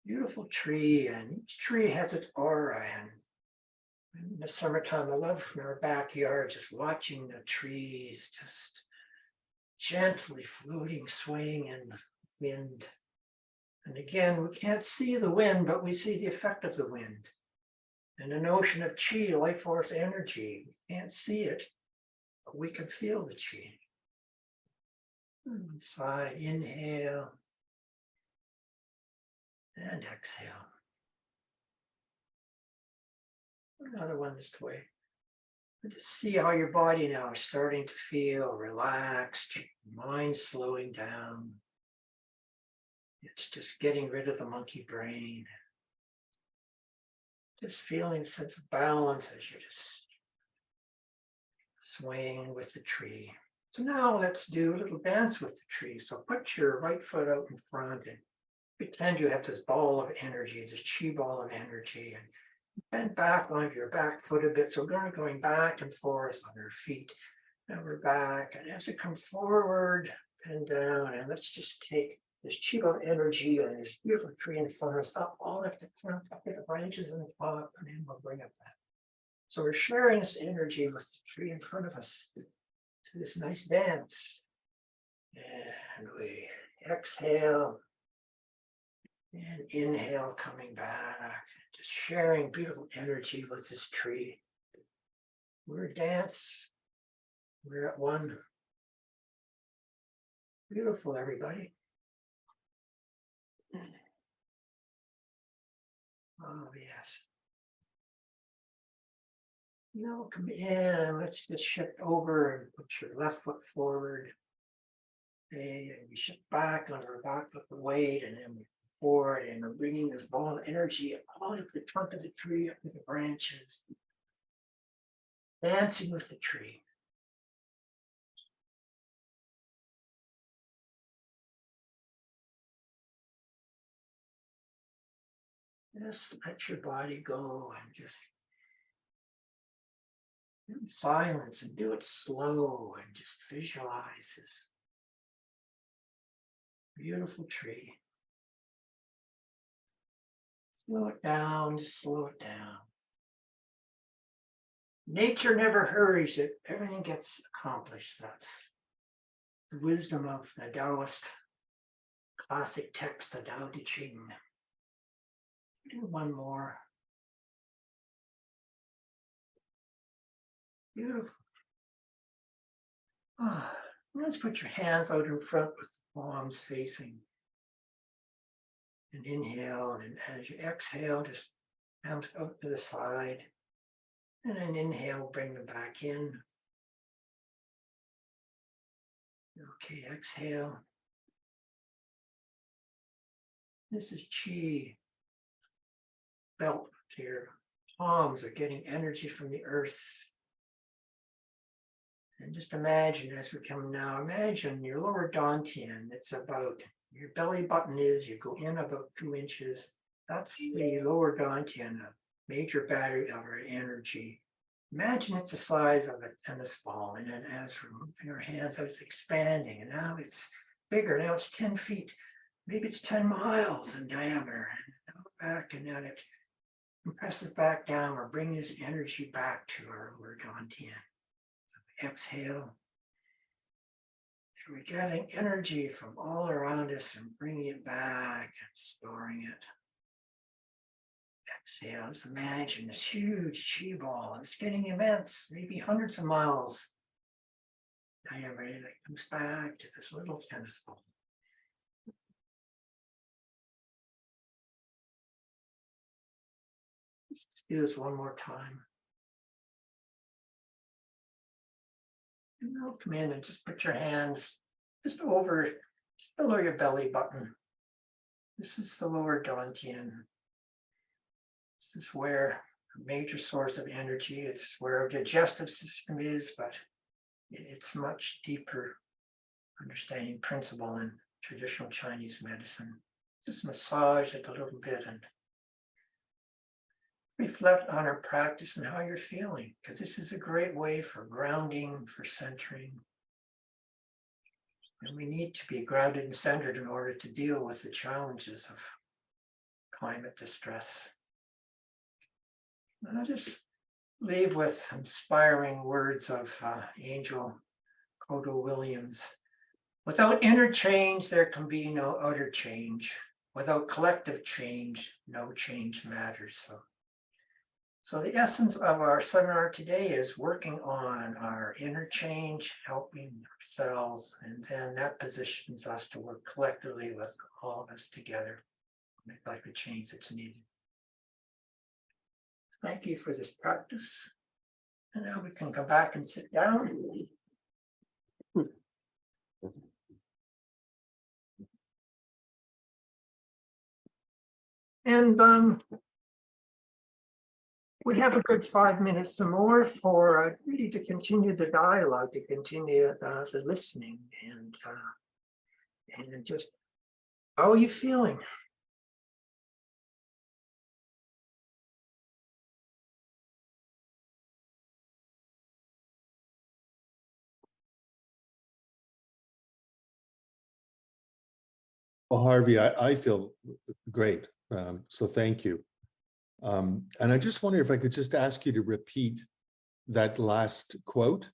Beautiful tree, and each tree has its aura. And in the summertime, I love in our backyard, just watching the trees just gently floating, swaying in the wind. And again, we can't see the wind, but we see the effect of the wind. And the notion of Qi, life force energy, we can't see it, but we can feel the Qi. Inside, inhale and exhale. Another one this way. And just see how your body now is starting to feel relaxed, mind slowing down. It's just getting rid of the monkey brain. Just feeling a sense of balance as you're just swaying with the tree. So now let's do a little dance with the tree. So put your right foot out in front and pretend you have this ball of energy, this Qi ball of energy, and bend back on your back foot a bit. So we're going back and forth on our feet. Now we're back, and as we come forward and down, and let's just take this Qi ball of energy and this beautiful tree in front of us up all at the front, up at the branches in the top, and then we'll bring it back. So we're sharing this energy with the tree in front of us to this nice dance. And we exhale and inhale, coming back, just sharing beautiful energy with this tree. We're a dance. We're at one. Beautiful, everybody. Oh, yes. Now come in and let's just shift over and put your left foot forward. Okay, and we shift back on our back foot the weight, and then we forward, and we're bringing this ball of energy all up the trunk of the tree, up to the branches, dancing with the tree. Just let your body go and just in silence, and do it slow, and just visualize this beautiful tree. Slow it down, just slow it down. Nature never hurries it, everything gets accomplished. That's the wisdom of the Taoist classic text, the Tao Te Ching. Do one more. Beautiful. Let's put your hands out in front with the palms facing. And inhale, and as you exhale, just hands out to the side. And then inhale, bring them back in. Okay, exhale. This is Qi. Belt to your palms are getting energy from the earth. And just imagine as we come now, imagine your lower dantian. It's about, your belly button is, you go in about 2 inches. That's the lower dantian, a major battery of our energy. Imagine it's the size of a tennis ball. And then as we move your hands out, it's expanding. And now it's bigger. Now it's 10 feet. Maybe it's 10 miles in diameter. And back, and then it compresses back down. We're bringing this energy back to our lower dantian. Exhale. And we're gathering energy from all around us and bringing it back and storing it. Exhale. Just imagine this huge Qi ball. It's getting immense, maybe hundreds of miles diameter. That comes back to this little tennis ball. Let's do this one more time. And now come in and just put your hands just over, just below your belly button. This is the lower dantian. This is where a major source of energy, it's where our digestive system is, but it's much deeper understanding principle in traditional Chinese medicine. Just massage it a little bit and reflect on our practice and how you're feeling, because this is a great way for grounding, for centering. And we need to be grounded and centered in order to deal with the challenges of climate distress. And I'll just leave with inspiring words of Angel Kodo Williams. Without inner change, there can be no outer change. Without collective change, no change matters. So the essence of our seminar today is working on our inner change, helping ourselves, and then that positions us to work collectively with all of us together, make like the change that's needed. Thank you for this practice. And now we can come back and sit down. And we have a good 5 minutes or more for really to continue the dialogue, to continue the listening, and just how are you feeling? Well, Harvey, I feel great. So thank you. And I just wonder if I could just ask you to repeat that last quote,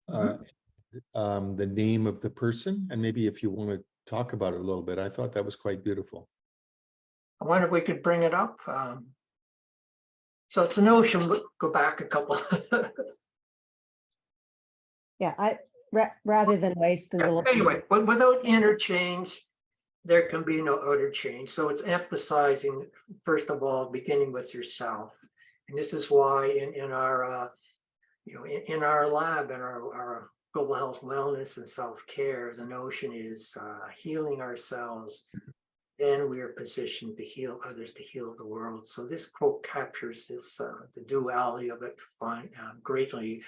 the name of the person, and maybe if you want to talk about it a little bit. I thought that was quite beautiful. I wonder if we could bring it up. So it's an ocean. Go back a couple. Yeah, rather than waste the little. Anyway, but without interchange, there can be no outer change. So it's emphasizing, first of all, beginning with yourself. And this is why in our, in our lab, in our global health, wellness, and self-care, the notion is healing ourselves. Then we are positioned to heal others, to heal the world. So this quote captures this, the duality of it greatly.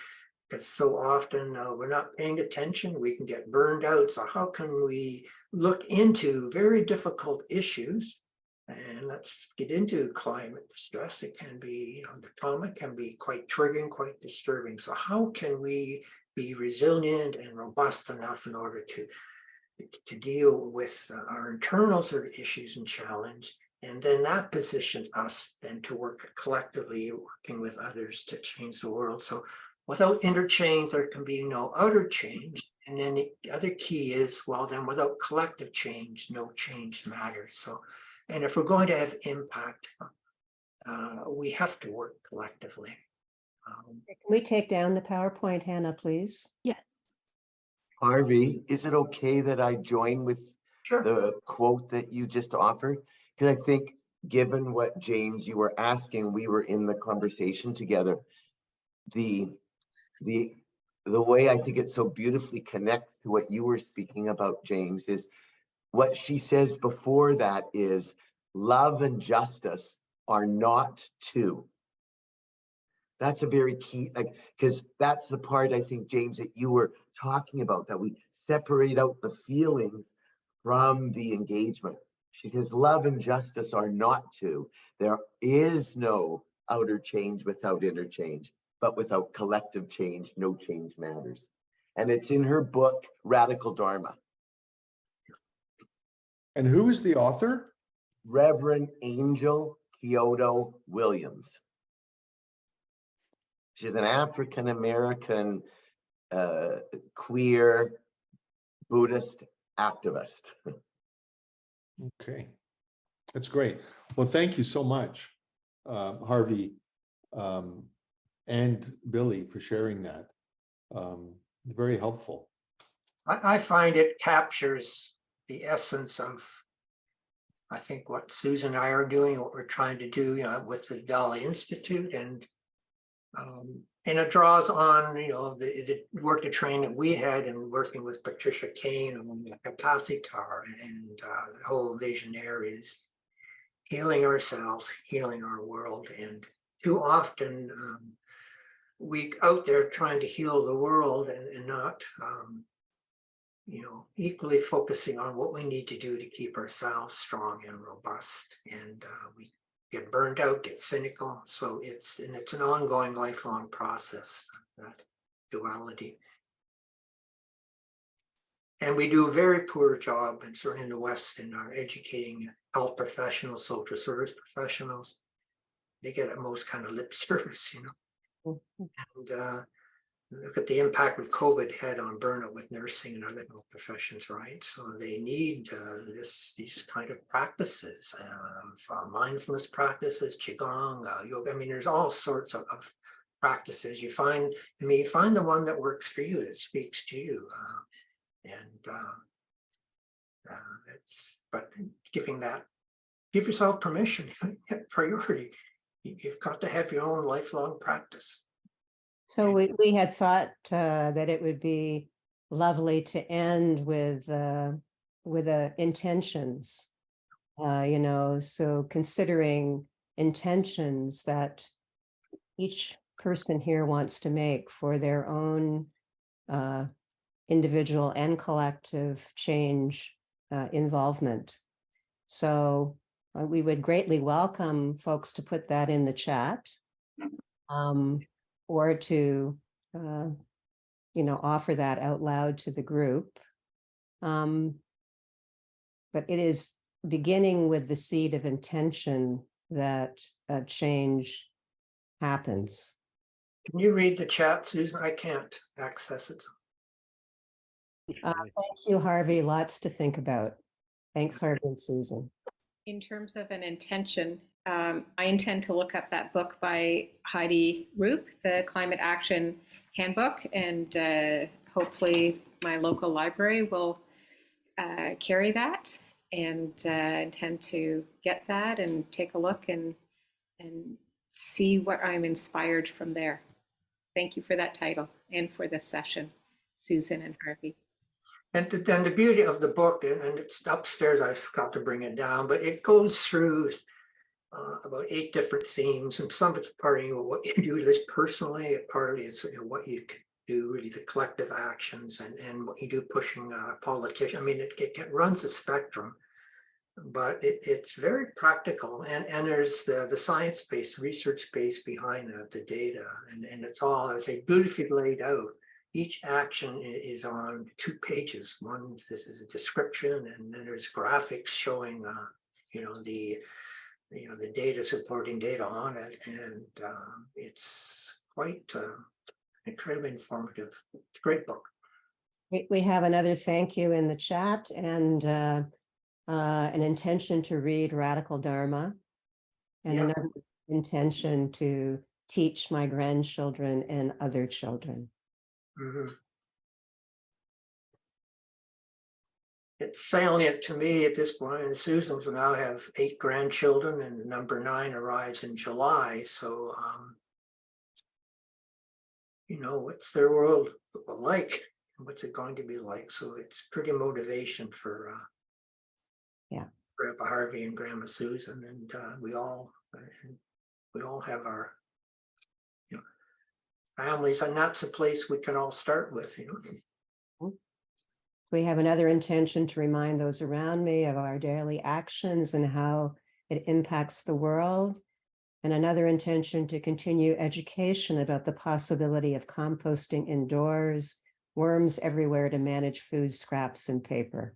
Because so often we're not paying attention, we can get burned out. So how can we look into very difficult issues? And let's get into climate stress. It can be, the trauma can be quite triggering, quite disturbing. So how can we be resilient and robust enough in order to deal with our internal sort of issues and challenge? And then that positions us then to work collectively, working with others to change the world. So without interchange, there can be no outer change. And then the other key is, well, then without collective change, no change matters. So, and if we're going to have impact, we have to work collectively. Can we take down the PowerPoint, Hannah, please? Yes. Harvey, is it okay that I join with Sure. the quote that you just offered? Because I think given what James, you were asking, we were in the conversation together. The way I think it so beautifully connects to what you were speaking about, James, is what she says before that is love and justice are not two. That's a very key, because that's the part I think, James, that you were talking about, that we separate out the feelings from the engagement. She says love and justice are not two. There is no outer change without inner change. But without collective change, no change matters. And it's in her book, Radical Dharma. And who is the author? Reverend Angel Kodo Williams. She's an African-American queer Buddhist activist. Okay, that's great. Well, thank you so much, Harvey. And Billy for sharing that. Very helpful. I find it captures the essence of, I think, what Susan and I are doing, what we're trying to do with the Dahdaleh Institute, and it draws on the work, the training that we had in working with Patricia Kane on the capacity tower and the whole visionaries. healing ourselves, healing our world. And too often we out there trying to heal the world and not, equally focusing on what we need to do to keep ourselves strong and robust. And we get burned out, get cynical. So it's an ongoing, lifelong process, that duality. And we do a very poor job, and certainly in the West, in our educating health professionals, social service professionals. They get at most kind of lip service, And look at the impact of COVID had on burnout with nursing and other health professions, right? So they need these kind of practices, mindfulness practices, Qi Gong, yoga. I mean, there's all sorts of practices. You find the one that works for you, that speaks to you. But give yourself permission, priority. You've got to have your own lifelong practice. So we had thought that it would be lovely to end with intentions, so considering intentions that each person here wants to make for their own individual and collective change involvement. So we would greatly welcome folks to put that in the chat, or to offer that out loud to the group. But it is beginning with the seed of intention that change happens. Can you read the chat, Susan? I can't access it. Thank you, Harvey. Lots to think about. Thanks, Harvey and Susan. In terms of an intention, I intend to look up that book by Heidi Roop, the Climate Action Handbook, and hopefully my local library will carry that, and intend to get that and take a look and see what I'm inspired from there. Thank you for that title and for this session, Susan and Harvey. And then the beauty of the book, and it's upstairs, I forgot to bring it down, but it goes through about 8 different themes, and some of it's part of what you do this personally, partly is what you can do, really the collective actions, and what you do pushing politicians. I mean, it runs a spectrum, but it's very practical, and there's the science-based, research base behind the data, and it's all, as I say, beautifully laid out. Each action is on 2 pages. One, this is a description, and then there's graphics showing, the data, supporting data on it, and it's quite incredibly informative. It's a great book. We have another thank you in the chat, and an intention to read Radical Dharma, and another intention to teach my grandchildren and other children. Mm-hmm. It's salient to me at this point, and Susan will now have 8 grandchildren, and number 9 arrives in July. So, what's their world like? What's it going to be like? So it's pretty motivation for Grandpa Harvey and Grandma Susan, and we all have our families, and that's a place we can all start with. We have another intention to remind those around me of our daily actions and how it impacts the world. And another intention to continue education about the possibility of composting indoors, worms everywhere to manage food scraps and paper.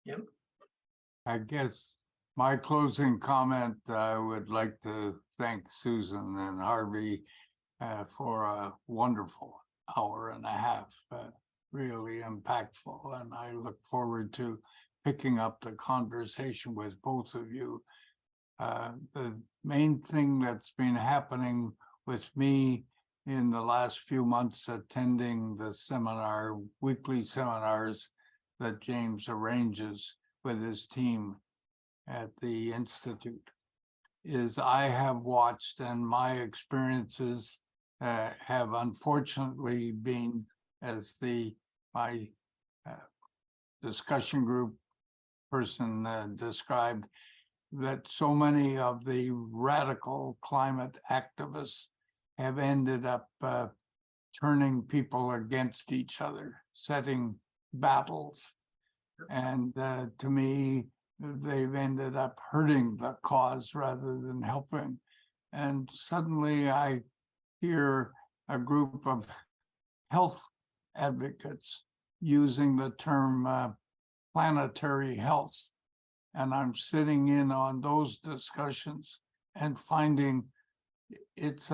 Yep. I guess my closing comment, I would like to thank Susan and Harvey for a wonderful hour and a half. Really impactful, and I look forward to picking up the conversation with both of you. The main thing that's been happening with me in the last few months attending the weekly seminars that James arranges with his team at the Institute, is I have watched, and my experiences have unfortunately been, as my discussion group person described, that so many of the radical climate activists have ended up turning people against each other, setting battles. And to me, they've ended up hurting the cause rather than helping. And suddenly I hear a group of health advocates using the term planetary health. And I'm sitting in on those discussions and finding it's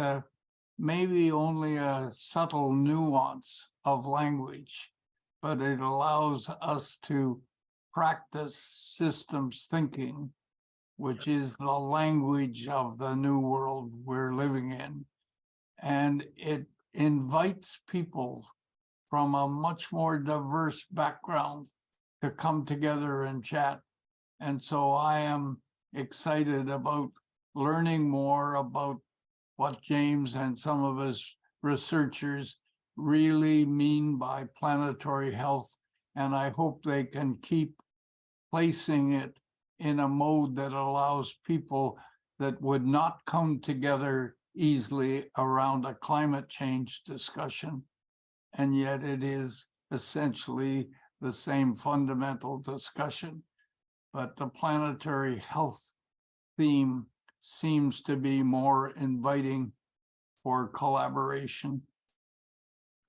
maybe only a subtle nuance of language, but it allows us to practice systems thinking, which is the language of the new world we're living in. And it invites people from a much more diverse background to come together and chat. And so I am excited about learning more about what James and some of his researchers really mean by planetary health. And I hope they can keep placing it in a mode that allows people that would not come together easily around a climate change discussion. And yet it is essentially the same fundamental discussion. But the planetary health theme seems to be more inviting for collaboration.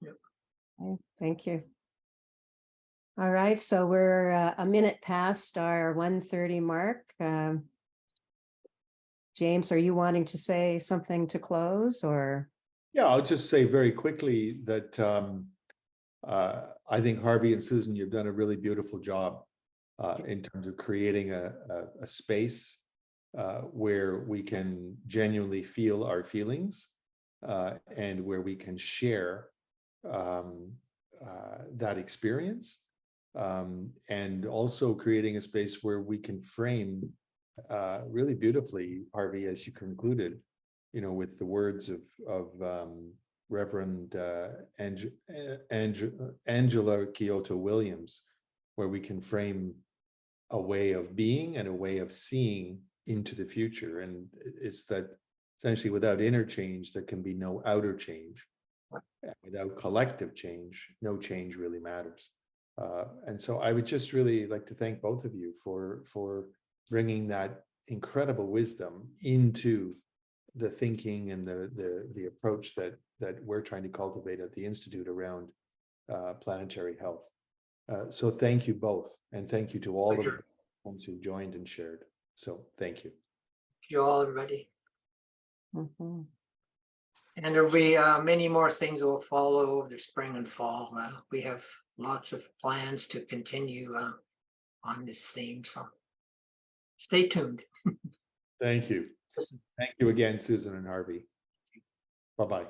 Okay, thank you. All right, so we're a minute past our 1:30 mark. James, are you wanting to say something to close, or? Yeah, I'll just say very quickly that I think Harvey and Susan, you've done a really beautiful job in terms of creating a space where we can genuinely feel our feelings and where we can share that experience, and also creating a space where we can frame really beautifully, Harvey, as you concluded, you know, with the words of Reverend Angela Kyoto Williams, where we can frame a way of being and a way of seeing into the future. And it's that essentially without inner change, there can be no outer change. Without collective change, no change really matters. And so I would just really like to thank both of you for bringing that incredible wisdom into the thinking and the approach that we're trying to cultivate at the Institute around planetary health. So thank you both, and thank you to all of the ones who joined and shared. So thank you. Thank you all, everybody. Mhm. And there'll be many more things that will follow over the spring and fall. We have lots of plans to continue on this theme, so stay tuned. Thank you. Thank you again, Susan and Harvey. Bye-bye.